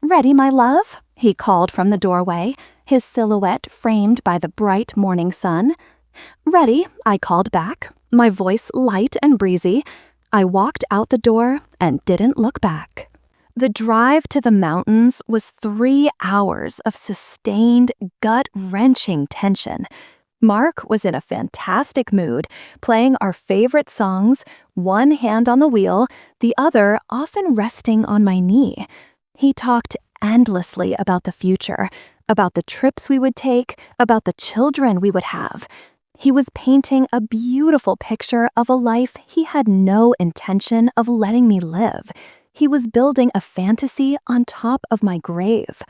"Ready, my love?" he called from the doorway, his silhouette framed by the bright morning sun. "Ready," I called back, my voice light and breezy. I walked out the door and didn't look back. The drive to the mountains was 3 hours of sustained, gut-wrenching tension. Mark was in a fantastic mood, playing our favorite songs, one hand on the wheel, the other often resting on my knee. He talked endlessly about the future, about the trips we would take, about the children we would have. He was painting a beautiful picture of a life he had no intention of letting me live. He was building a fantasy on top of my grave.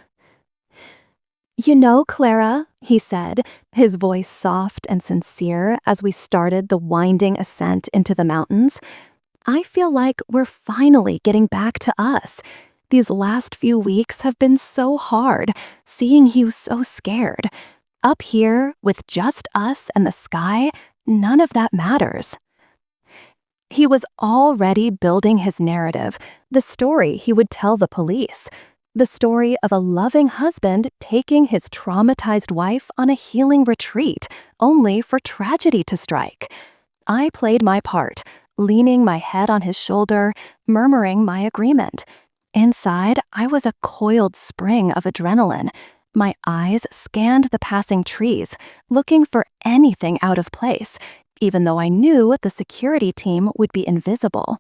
"You know, Clara," he said, his voice soft and sincere as we started the winding ascent into the mountains, "I feel like we're finally getting back to us. These last few weeks have been so hard, seeing you so scared. Up here, with just us and the sky, none of that matters." He was already building his narrative, the story he would tell the police, the story of a loving husband taking his traumatized wife on a healing retreat, only for tragedy to strike. I played my part, leaning my head on his shoulder, murmuring my agreement. Inside, I was a coiled spring of adrenaline. My eyes scanned the passing trees, looking for anything out of place, even though I knew the security team would be invisible.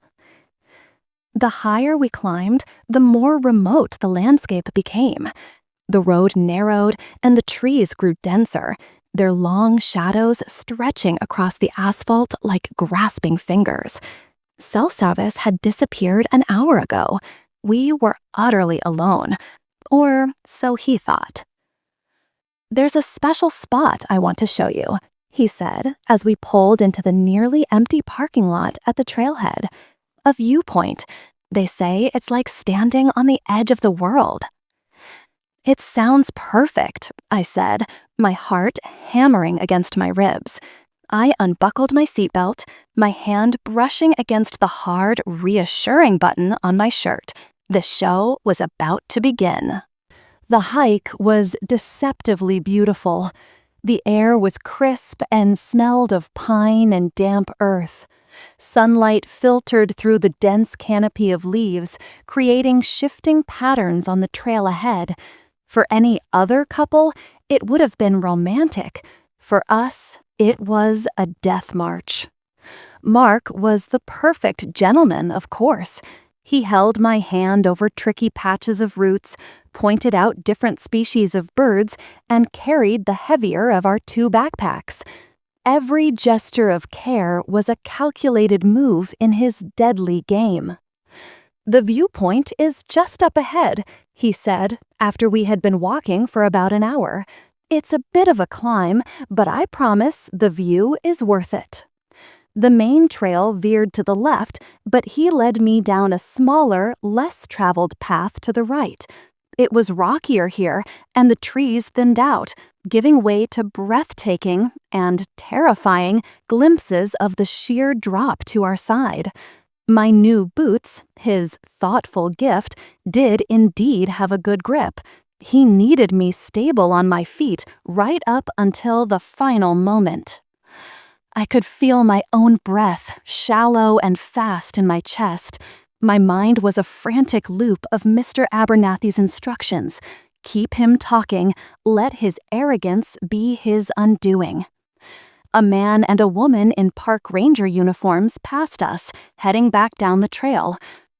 The higher we climbed, the more remote the landscape became. The road narrowed and the trees grew denser, their long shadows stretching across the asphalt like grasping fingers. Cell service had disappeared an hour ago. We were utterly alone, or so he thought. "There's a special spot I want to show you," he said as we pulled into the nearly empty parking lot at the trailhead. "A viewpoint. They say it's like standing on the edge of the world." "It sounds perfect," I said, my heart hammering against my ribs. I unbuckled my seatbelt, my hand brushing against the hard, reassuring button on my shirt. The show was about to begin. The hike was deceptively beautiful. The air was crisp and smelled of pine and damp earth. Sunlight filtered through the dense canopy of leaves, creating shifting patterns on the trail ahead. For any other couple, it would have been romantic. For us, it was a death march. Mark was the perfect gentleman, of course. He held my hand over tricky patches of roots, pointed out different species of birds, and carried the heavier of our 2 backpacks. Every gesture of care was a calculated move in his deadly game. "The viewpoint is just up ahead," he said, after we had been walking for about an hour. "It's a bit of a climb, but I promise the view is worth it." The main trail veered to the left, but he led me down a smaller, less traveled path to the right. It was rockier here, and the trees thinned out, giving way to breathtaking and terrifying glimpses of the sheer drop to our side. My new boots, his thoughtful gift, did indeed have a good grip. He needed me stable on my feet right up until the final moment. I could feel my own breath, shallow and fast in my chest. My mind was a frantic loop of Mr. Abernathy's instructions. Keep him talking, let his arrogance be his undoing. A man and a woman in park ranger uniforms passed us, heading back down the trail.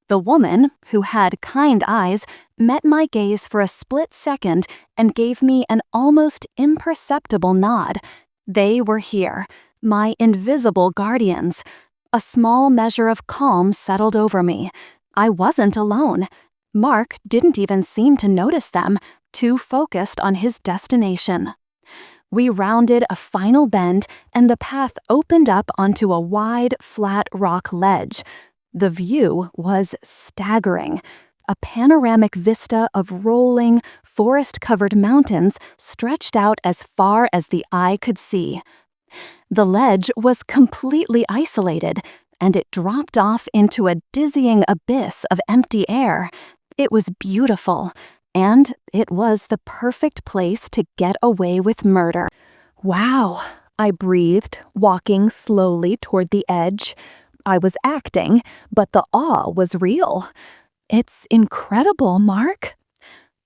The woman, who had kind eyes, met my gaze for a split second and gave me an almost imperceptible nod. They were here, my invisible guardians. A small measure of calm settled over me. I wasn't alone. Mark didn't even seem to notice them, too focused on his destination. We rounded a final bend, and the path opened up onto a wide, flat rock ledge. The view was staggering. A panoramic vista of rolling, forest-covered mountains stretched out as far as the eye could see. The ledge was completely isolated, and it dropped off into a dizzying abyss of empty air. It was beautiful, and it was the perfect place to get away with murder. "Wow," I breathed, walking slowly toward the edge. I was acting, but the awe was real. "It's incredible, Mark."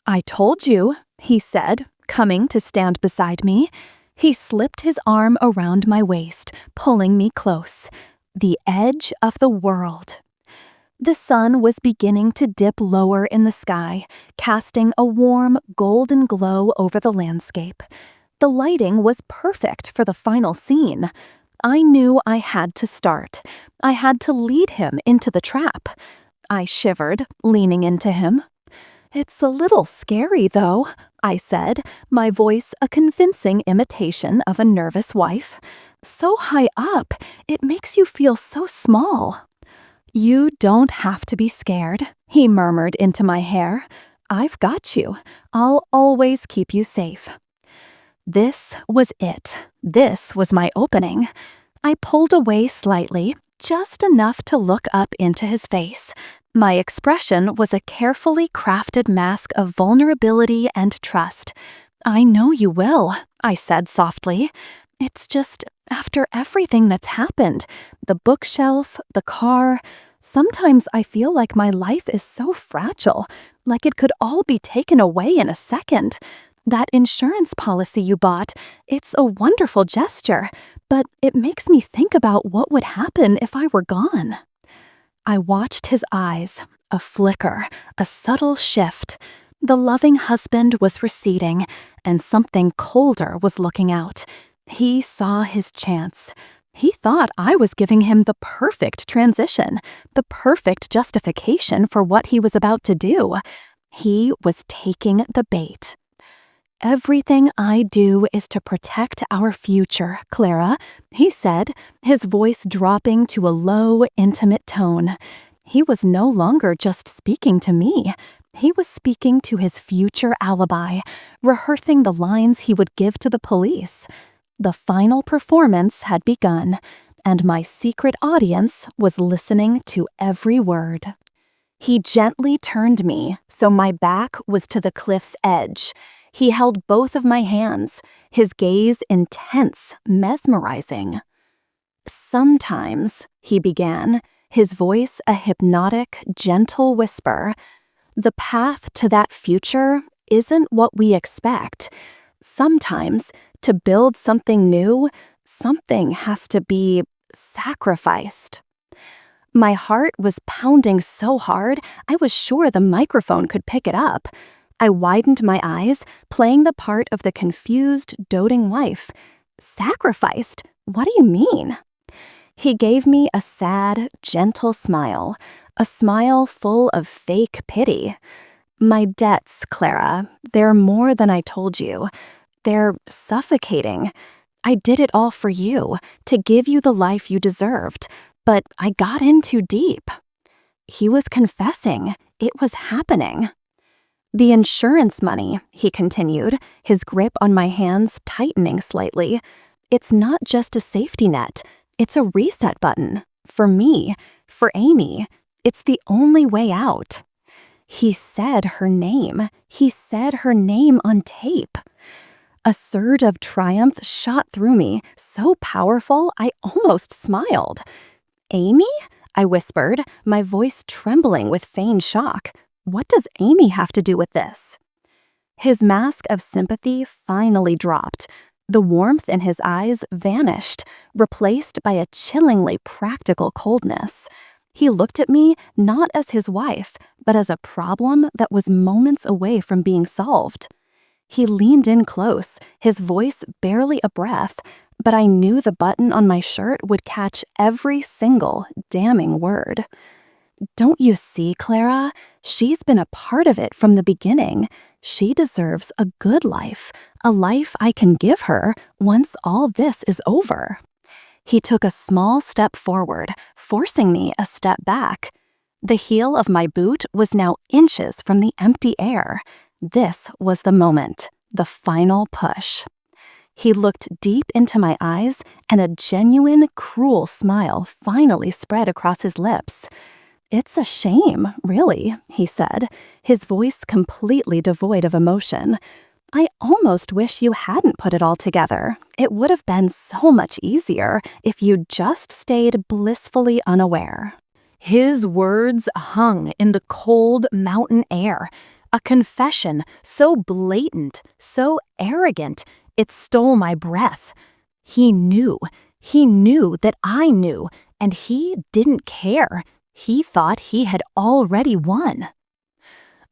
"I told you," he said, coming to stand beside me. He slipped his arm around my waist, pulling me close. The edge of the world. The sun was beginning to dip lower in the sky, casting a warm, golden glow over the landscape. The lighting was perfect for the final scene. I knew I had to start. I had to lead him into the trap. I shivered, leaning into him. "It's a little scary, though," I said, my voice a convincing imitation of a nervous wife. "So high up, it makes you feel so small." "You don't have to be scared," he murmured into my hair. "I've got you. I'll always keep you safe." This was it. This was my opening. I pulled away slightly, just enough to look up into his face. My expression was a carefully crafted mask of vulnerability and trust. "I know you will," I said softly. It's just, after everything that's happened, the bookshelf, the car, sometimes I feel like my life is so fragile, like it could all be taken away in a second. That insurance policy you bought, it's a wonderful gesture, but it makes me think about what would happen if I were gone. I watched his eyes, a flicker, a subtle shift. The loving husband was receding, and something colder was looking out. He saw his chance. He thought I was giving him the perfect transition, the perfect justification for what he was about to do. He was taking the bait. "Everything I do is to protect our future, Clara," he said, his voice dropping to a low, intimate tone. He was no longer just speaking to me. He was speaking to his future alibi, rehearsing the lines he would give to the police. The final performance had begun, and my secret audience was listening to every word. He gently turned me so my back was to the cliff's edge. He held both of my hands, his gaze intense, mesmerizing. "Sometimes," he began, his voice a hypnotic, gentle whisper, "the path to that future isn't what we expect. Sometimes, to build something new, something has to be sacrificed." My heart was pounding so hard, I was sure the microphone could pick it up. I widened my eyes, playing the part of the confused, doting wife. "Sacrificed? What do you mean?" He gave me a sad, gentle smile, a smile full of fake pity. "My debts, Clara, they're more than I told you. They're suffocating. I did it all for you, to give you the life you deserved, but I got in too deep." He was confessing. It was happening. "The insurance money," he continued, his grip on my hands tightening slightly. "It's not just a safety net. It's a reset button. For me, for Amy. It's the only way out." He said her name. He said her name on tape. A surge of triumph shot through me, so powerful I almost smiled. "Amy?" I whispered, my voice trembling with feigned shock. "What does Amy have to do with this?" His mask of sympathy finally dropped. The warmth in his eyes vanished, replaced by a chillingly practical coldness. He looked at me not as his wife, but as a problem that was moments away from being solved. He leaned in close, his voice barely a breath, but I knew the button on my shirt would catch every single damning word. "Don't you see, Clara? She's been a part of it from the beginning. She deserves a good life, a life I can give her once all this is over." He took a small step forward, forcing me a step back. The heel of my boot was now inches from the empty air. This was the moment, the final push. He looked deep into my eyes, and a genuine, cruel smile finally spread across his lips. "It's a shame, really," he said, his voice completely devoid of emotion. "I almost wish you hadn't put it all together. It would have been so much easier if you'd just stayed blissfully unaware." His words hung in the cold mountain air. A confession so blatant, so arrogant, it stole my breath. He knew that I knew, and he didn't care. He thought he had already won.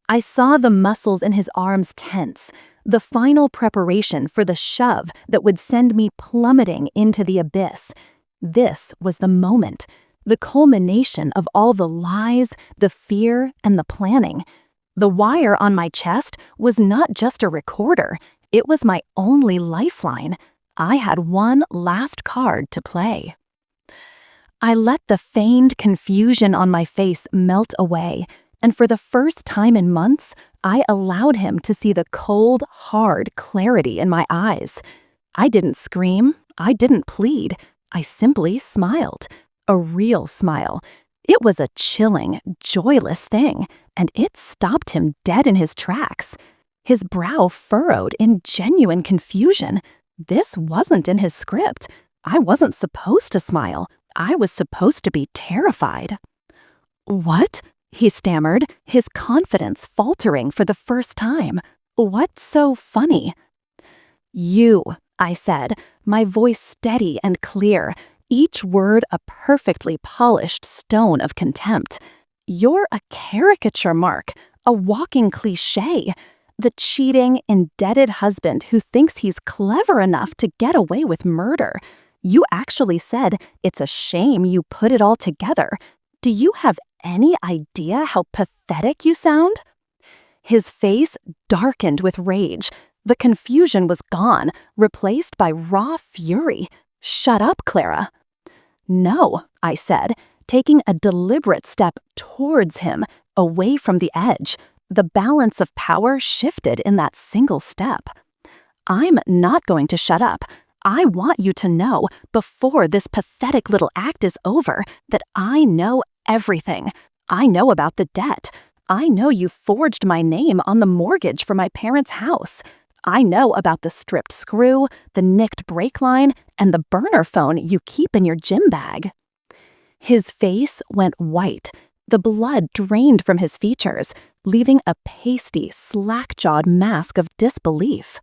I saw the muscles in his arms tense, the final preparation for the shove that would send me plummeting into the abyss. This was the moment, the culmination of all the lies, the fear, and the planning. The wire on my chest was not just a recorder, it was my only lifeline. I had one last card to play. I let the feigned confusion on my face melt away, and for the first time in months, I allowed him to see the cold, hard clarity in my eyes. I didn't scream, I didn't plead, I simply smiled. A real smile. It was a chilling, joyless thing, and it stopped him dead in his tracks. His brow furrowed in genuine confusion. This wasn't in his script. I wasn't supposed to smile. I was supposed to be terrified. "What?" he stammered, his confidence faltering for the first time. "What's so funny?" "You," I said, my voice steady and clear, each word a perfectly polished stone of contempt. "You're a caricature, Mark, a walking cliché. The cheating, indebted husband who thinks he's clever enough to get away with murder. You actually said it's a shame you put it all together. Do you have any idea how pathetic you sound?" His face darkened with rage. The confusion was gone, replaced by raw fury. "Shut up, Clara." "No," I said, taking a deliberate step towards him, away from the edge. The balance of power shifted in that single step. "I'm not going to shut up. I want you to know, before this pathetic little act is over, that I know everything. I know about the debt. I know you forged my name on the mortgage for my parents' house. I know about the stripped screw, the nicked brake line, and the burner phone you keep in your gym bag." His face went white. The blood drained from his features, leaving a pasty, slack-jawed mask of disbelief.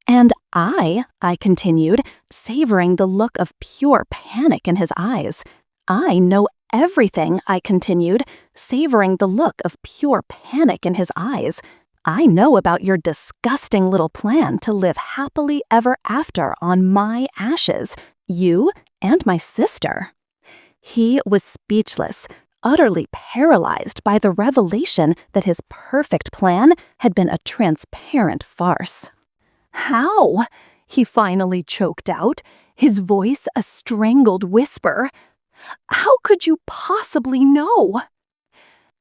"And I continued, savoring the look of pure panic in his eyes. "I know everything," I continued, savoring the look of pure panic in his eyes. "I know about your disgusting little plan to live happily ever after on my ashes, you and my sister." He was speechless, utterly paralyzed by the revelation that his perfect plan had been a transparent farce. "How?" he finally choked out, his voice a strangled whisper. "How could you possibly know?"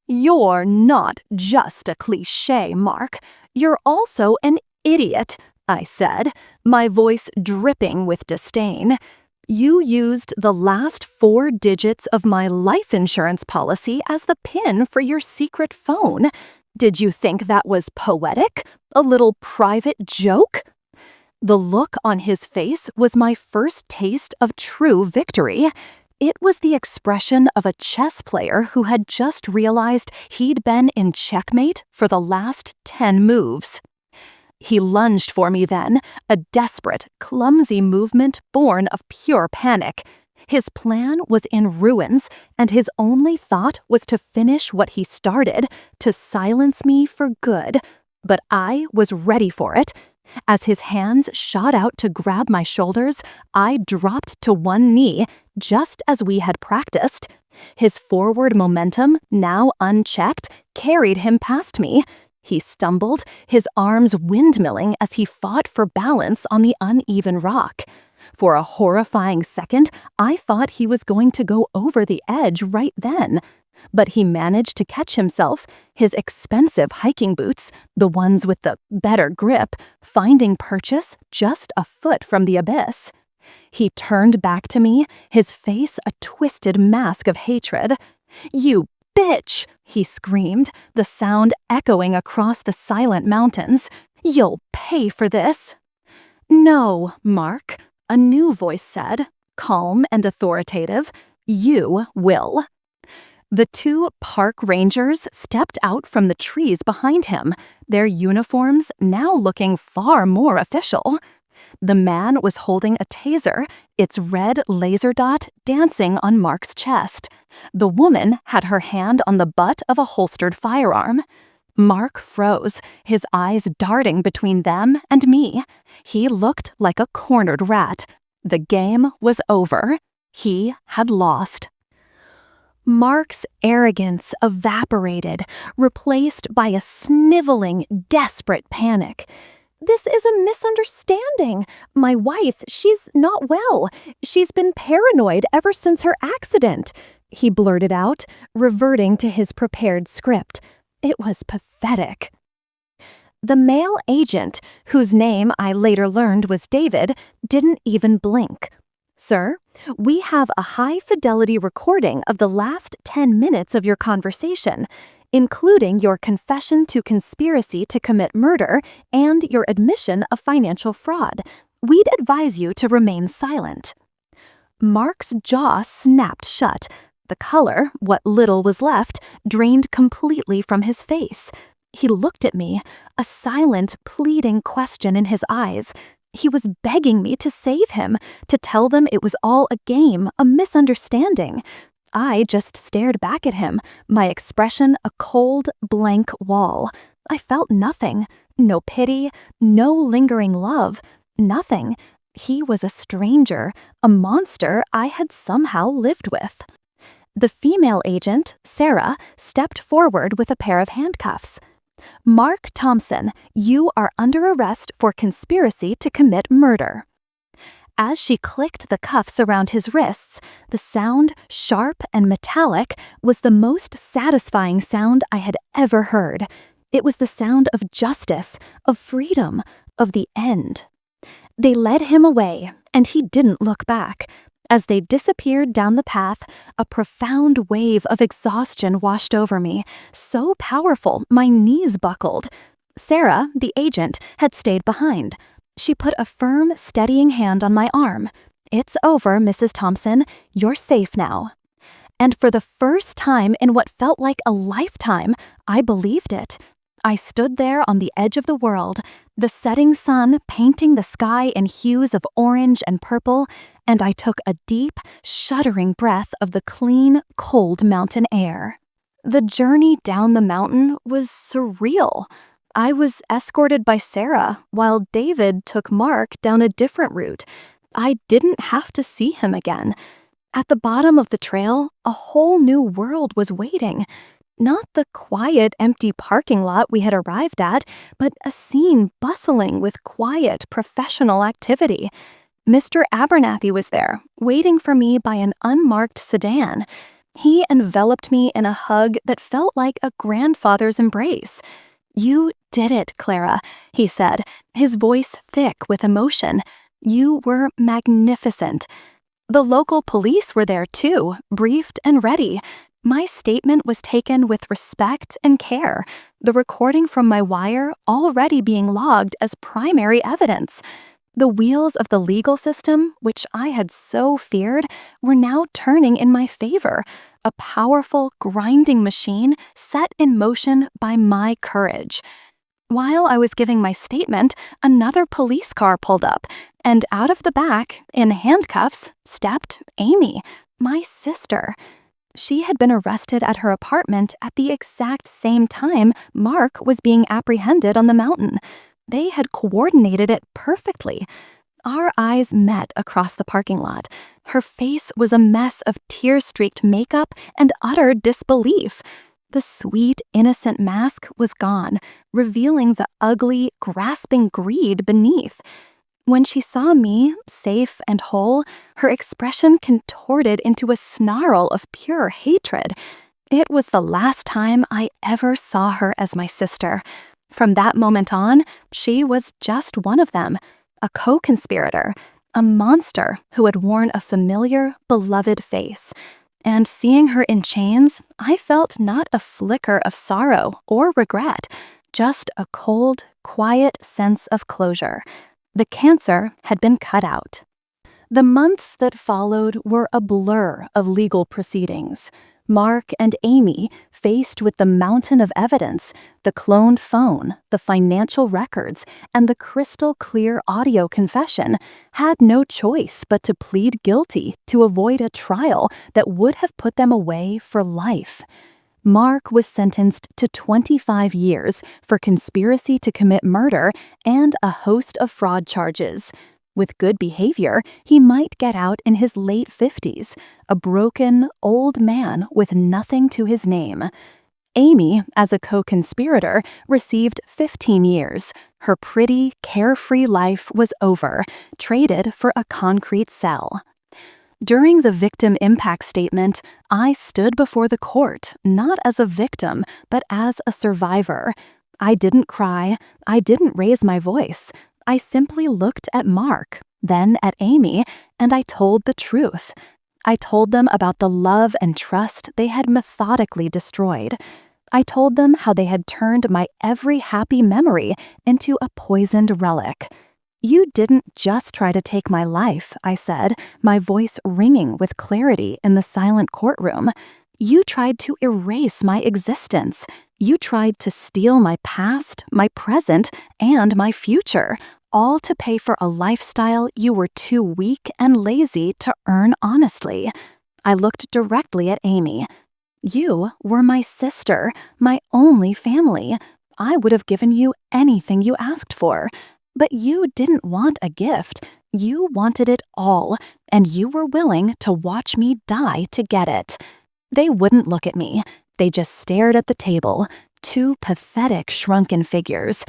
"You're not just a cliché, Mark. You're also an idiot," I said, my voice dripping with disdain. "You used the last 4 digits of my life insurance policy as the PIN for your secret phone. Did you think that was poetic? A little private joke?" The look on his face was my first taste of true victory. It was the expression of a chess player who had just realized he'd been in checkmate for the last 10 moves. He lunged for me then, a desperate, clumsy movement born of pure panic. His plan was in ruins, and his only thought was to finish what he started, to silence me for good. But I was ready for it. As his hands shot out to grab my shoulders, I dropped to one knee, just as we had practiced. His forward momentum, now unchecked, carried him past me. He stumbled, his arms windmilling as he fought for balance on the uneven rock. For a horrifying second, I thought he was going to go over the edge right then. But he managed to catch himself, his expensive hiking boots, the ones with the better grip, finding purchase just a foot from the abyss. He turned back to me, his face a twisted mask of hatred. "You bitch!" he screamed, the sound echoing across the silent mountains. "You'll pay for this." "No, Mark," a new voice said, calm and authoritative. "You will." The 2 park rangers stepped out from the trees behind him, their uniforms now looking far more official. The man was holding a taser, its red laser dot dancing on Mark's chest. The woman had her hand on the butt of a holstered firearm. Mark froze, his eyes darting between them and me. He looked like a cornered rat. The game was over. He had lost. Mark's arrogance evaporated, replaced by a sniveling, desperate panic. "This is a misunderstanding. My wife, she's not well. She's been paranoid ever since her accident," he blurted out, reverting to his prepared script. It was pathetic. The male agent, whose name I later learned was David, didn't even blink. "Sir, we have a high-fidelity recording of the last 10 minutes of your conversation, including your confession to conspiracy to commit murder and your admission of financial fraud. we'd advise you to remain silent." Mark's jaw snapped shut. The color, what little was left, drained completely from his face. He looked at me, a silent, pleading question in his eyes. He was begging me to save him, to tell them it was all a game, a misunderstanding. I just stared back at him, my expression a cold, blank wall. I felt nothing. No pity, no lingering love, nothing. He was a stranger, a monster I had somehow lived with. The female agent, Sarah, stepped forward with a pair of handcuffs. "Mark Thompson, you are under arrest for conspiracy to commit murder." As she clicked the cuffs around his wrists, the sound, sharp and metallic, was the most satisfying sound I had ever heard. It was the sound of justice, of freedom, of the end. They led him away, and he didn't look back. As they disappeared down the path, a profound wave of exhaustion washed over me, so powerful my knees buckled. Sarah, the agent, had stayed behind. She put a firm, steadying hand on my arm. "It's over, Mrs. Thompson. You're safe now." And for the first time in what felt like a lifetime, I believed it. I stood there on the edge of the world, the setting sun painting the sky in hues of orange and purple, and I took a deep, shuddering breath of the clean, cold mountain air. The journey down the mountain was surreal. I was escorted by Sarah, while David took Mark down a different route. I didn't have to see him again. At the bottom of the trail, a whole new world was waiting. Not the quiet, empty parking lot we had arrived at, but a scene bustling with quiet, professional activity. Mr. Abernathy was there, waiting for me by an unmarked sedan. He enveloped me in a hug that felt like a grandfather's embrace. "You did it, Clara," he said, his voice thick with emotion. "You were magnificent." The local police were there too, briefed and ready. My statement was taken with respect and care, the recording from my wire already being logged as primary evidence. The wheels of the legal system, which I had so feared, were now turning in my favor, a powerful, grinding machine set in motion by my courage. While I was giving my statement, another police car pulled up, and out of the back, in handcuffs, stepped Amy, my sister. She had been arrested at her apartment at the exact same time Mark was being apprehended on the mountain. They had coordinated it perfectly. Our eyes met across the parking lot. Her face was a mess of tear-streaked makeup and utter disbelief. The sweet, innocent mask was gone, revealing the ugly, grasping greed beneath. When she saw me, safe and whole, her expression contorted into a snarl of pure hatred. It was the last time I ever saw her as my sister. From that moment on, she was just one of them, a co-conspirator, a monster who had worn a familiar, beloved face. And seeing her in chains, I felt not a flicker of sorrow or regret, just a cold, quiet sense of closure. The cancer had been cut out. The months that followed were a blur of legal proceedings. Mark and Amy, faced with the mountain of evidence, the cloned phone, the financial records, and the crystal-clear audio confession, had no choice but to plead guilty to avoid a trial that would have put them away for life. Mark was sentenced to 25 years for conspiracy to commit murder and a host of fraud charges. With good behavior, he might get out in his late 50s, a broken, old man with nothing to his name. Amy, as a co-conspirator, received 15 years. Her pretty, carefree life was over, traded for a concrete cell. During the victim impact statement, I stood before the court, not as a victim, but as a survivor. I didn't cry. I didn't raise my voice. I simply looked at Mark, then at Amy, and I told the truth. I told them about the love and trust they had methodically destroyed. I told them how they had turned my every happy memory into a poisoned relic. "You didn't just try to take my life," I said, my voice ringing with clarity in the silent courtroom. "You tried to erase my existence. You tried to steal my past, my present, and my future, all to pay for a lifestyle you were too weak and lazy to earn honestly." I looked directly at Amy. "You were my sister, my only family. I would have given you anything you asked for. But you didn't want a gift. You wanted it all, and you were willing to watch me die to get it." They wouldn't look at me. They just stared at the table, two pathetic shrunken figures.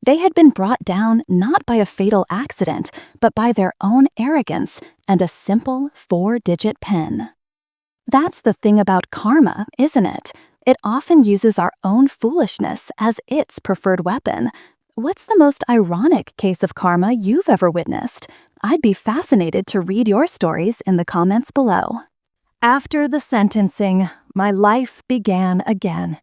They had been brought down not by a fatal accident, but by their own arrogance and a simple 4-digit PIN. That's the thing about karma, isn't it? It often uses our own foolishness as its preferred weapon. What's the most ironic case of karma you've ever witnessed? I'd be fascinated to read your stories in the comments below. After the sentencing, my life began again.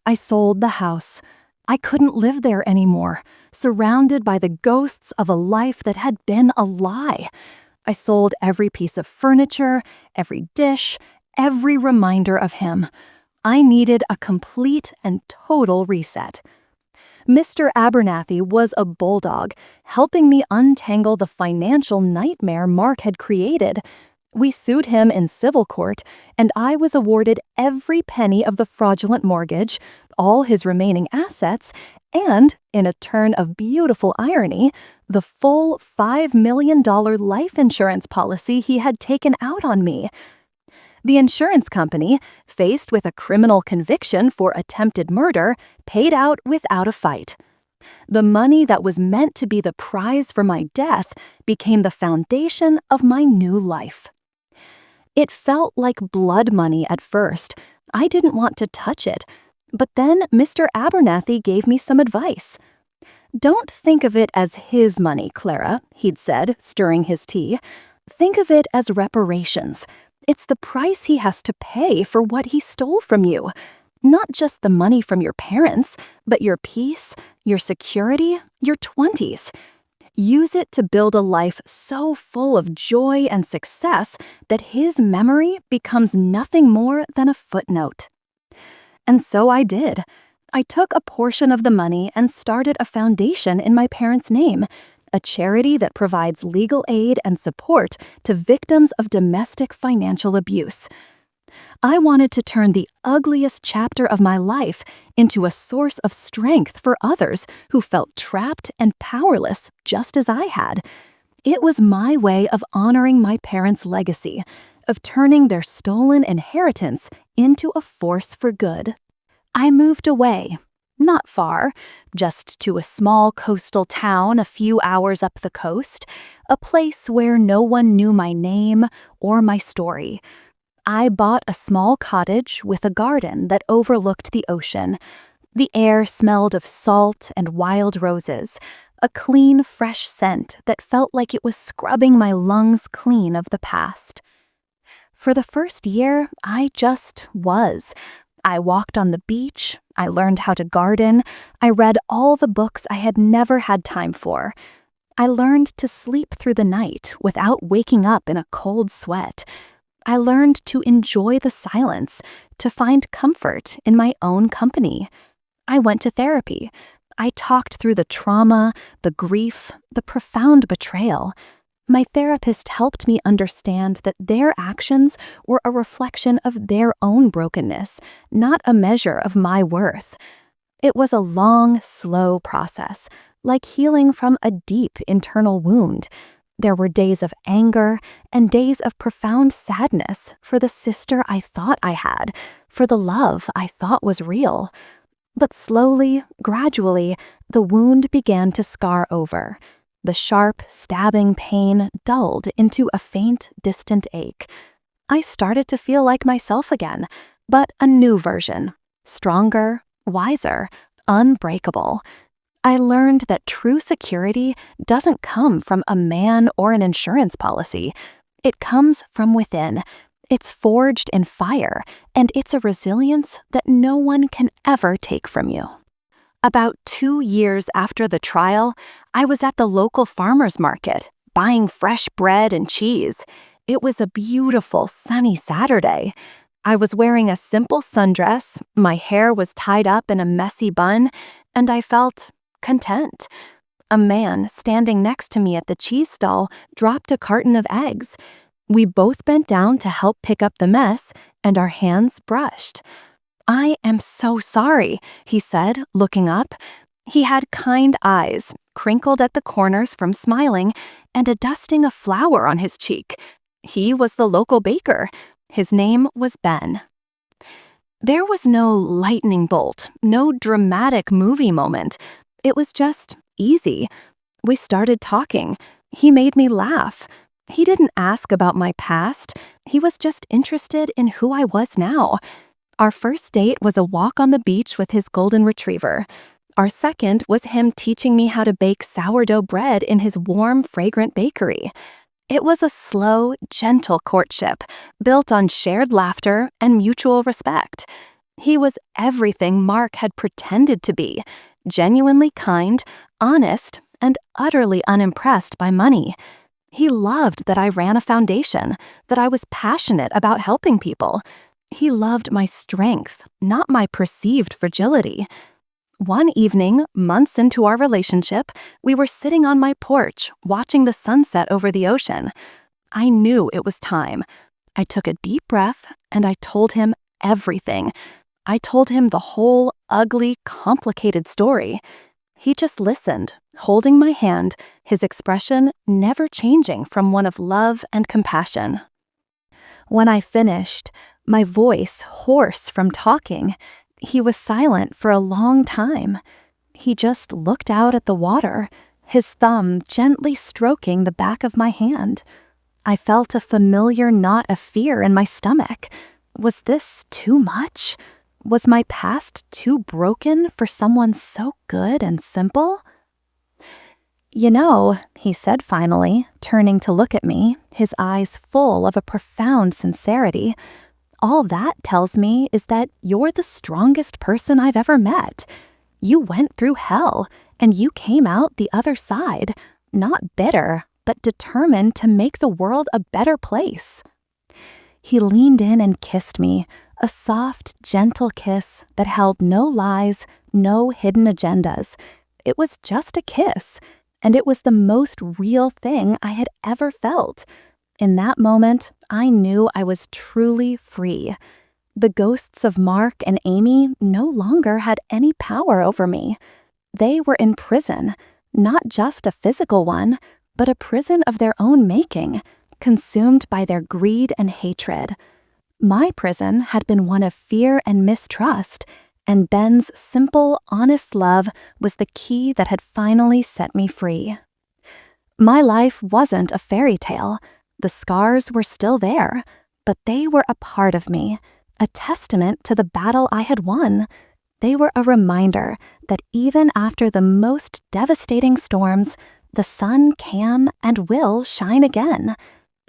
I sold the house. I couldn't live there anymore, surrounded by the ghosts of a life that had been a lie. I sold every piece of furniture, every dish, every reminder of him. I needed a complete and total reset. Mr. Abernathy was a bulldog, helping me untangle the financial nightmare Mark had created. We sued him in civil court, and I was awarded every penny of the fraudulent mortgage, all his remaining assets, and, in a turn of beautiful irony, the full $5 million life insurance policy he had taken out on me. The insurance company, faced with a criminal conviction for attempted murder, paid out without a fight. The money that was meant to be the prize for my death became the foundation of my new life. It felt like blood money at first. I didn't want to touch it. But then Mr. Abernathy gave me some advice. "Don't think of it as his money, Clara," he'd said, stirring his tea. "Think of it as reparations. It's the price he has to pay for what he stole from you. Not just the money from your parents, but your peace, your security, your 20s. Use it to build a life so full of joy and success that his memory becomes nothing more than a footnote." And so I did. I took a portion of the money and started a foundation in my parents' name, a charity that provides legal aid and support to victims of domestic financial abuse. I wanted to turn the ugliest chapter of my life into a source of strength for others who felt trapped and powerless just as I had. It was my way of honoring my parents' legacy, of turning their stolen inheritance into a force for good. I moved away. Not far, just to a small coastal town a few hours up the coast, a place where no one knew my name or my story. I bought a small cottage with a garden that overlooked the ocean. The air smelled of salt and wild roses, a clean, fresh scent that felt like it was scrubbing my lungs clean of the past. For the first year, I just was. I walked on the beach, I learned how to garden, I read all the books I had never had time for. I learned to sleep through the night without waking up in a cold sweat. I learned to enjoy the silence, to find comfort in my own company. I went to therapy. I talked through the trauma, the grief, the profound betrayal. My therapist helped me understand that their actions were a reflection of their own brokenness, not a measure of my worth. It was a long, slow process, like healing from a deep internal wound. There were days of anger and days of profound sadness for the sister I thought I had, for the love I thought was real. But slowly, gradually, the wound began to scar over. The sharp, stabbing pain dulled into a faint, distant ache. I started to feel like myself again, but a new version, stronger, wiser, unbreakable. I learned that true security doesn't come from a man or an insurance policy. It comes from within. It's forged in fire, and it's a resilience that no one can ever take from you. About 2 years after the trial, I was at the local farmer's market, buying fresh bread and cheese. It was a beautiful, sunny Saturday. I was wearing a simple sundress, my hair was tied up in a messy bun, and I felt content. A man standing next to me at the cheese stall dropped a carton of eggs. We both bent down to help pick up the mess, and our hands brushed. "I am so sorry," he said, looking up. He had kind eyes, crinkled at the corners from smiling, and a dusting of flour on his cheek. He was the local baker. His name was Ben. There was no lightning bolt, no dramatic movie moment. It was just easy. We started talking. He made me laugh. He didn't ask about my past. He was just interested in who I was now. Our first date was a walk on the beach with his golden retriever. Our second was him teaching me how to bake sourdough bread in his warm, fragrant bakery. It was a slow, gentle courtship, built on shared laughter and mutual respect. He was everything Mark had pretended to be, genuinely kind, honest, and utterly unimpressed by money. He loved that I ran a foundation, that I was passionate about helping people. He loved my strength, not my perceived fragility. One evening, months into our relationship, we were sitting on my porch, watching the sunset over the ocean. I knew it was time. I took a deep breath, and I told him everything. I told him the whole ugly, complicated story. He just listened, holding my hand, his expression never changing from one of love and compassion. When I finished, my voice hoarse from talking, he was silent for a long time. He just looked out at the water, his thumb gently stroking the back of my hand. I felt a familiar knot of fear in my stomach. Was this too much? Was my past too broken for someone so good and simple? "You know," he said finally, turning to look at me, his eyes full of a profound sincerity, "all that tells me is that you're the strongest person I've ever met. You went through hell, and you came out the other side, not bitter, but determined to make the world a better place." He leaned in and kissed me, a soft, gentle kiss that held no lies, no hidden agendas. It was just a kiss, and it was the most real thing I had ever felt. In that moment, I knew I was truly free. The ghosts of Mark and Amy no longer had any power over me. They were in prison, not just a physical one, but a prison of their own making, consumed by their greed and hatred. My prison had been one of fear and mistrust, and Ben's simple, honest love was the key that had finally set me free. My life wasn't a fairy tale. The scars were still there, but they were a part of me, a testament to the battle I had won. They were a reminder that even after the most devastating storms, the sun can and will shine again.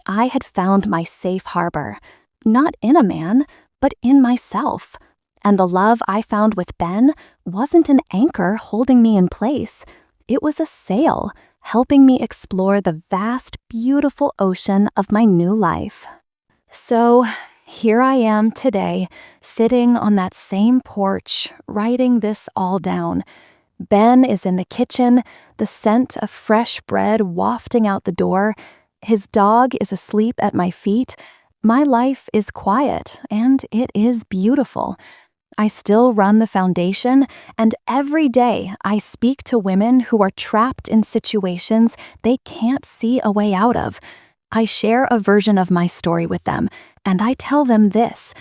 I had found my safe harbor, not in a man, but in myself. And the love I found with Ben wasn't an anchor holding me in place. It was a sail, helping me explore the vast, beautiful ocean of my new life. So, here I am today, sitting on that same porch, writing this all down. Ben is in the kitchen, the scent of fresh bread wafting out the door. His dog is asleep at my feet. My life is quiet, and it is beautiful. I still run the foundation, and every day I speak to women who are trapped in situations they can't see a way out of. I share a version of my story with them, and I tell them this: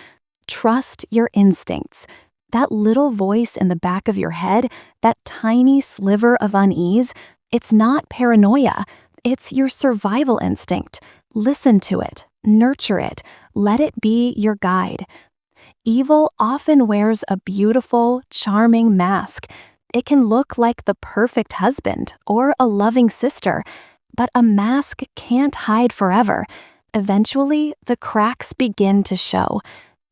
trust your instincts. That little voice in the back of your head, that tiny sliver of unease, it's not paranoia. It's your survival instinct. Listen to it, nurture it, let it be your guide. Evil often wears a beautiful, charming mask. It can look like the perfect husband or a loving sister, but a mask can't hide forever. Eventually, the cracks begin to show.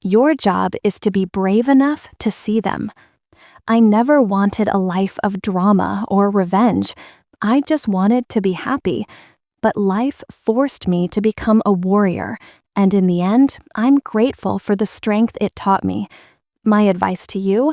Your job is to be brave enough to see them. I never wanted a life of drama or revenge. I just wanted to be happy. But life forced me to become a warrior, and in the end, I'm grateful for the strength it taught me. My advice to you: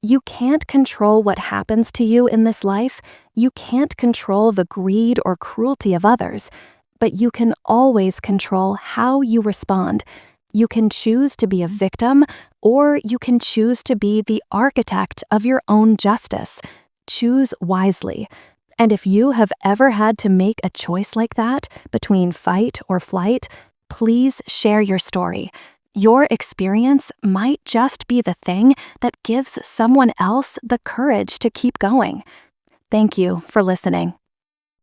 you can't control what happens to you in this life. You can't control the greed or cruelty of others, but you can always control how you respond. You can choose to be a victim, or you can choose to be the architect of your own justice. Choose wisely. And if you have ever had to make a choice like that between fight or flight, please share your story. Your experience might just be the thing that gives someone else the courage to keep going. Thank you for listening.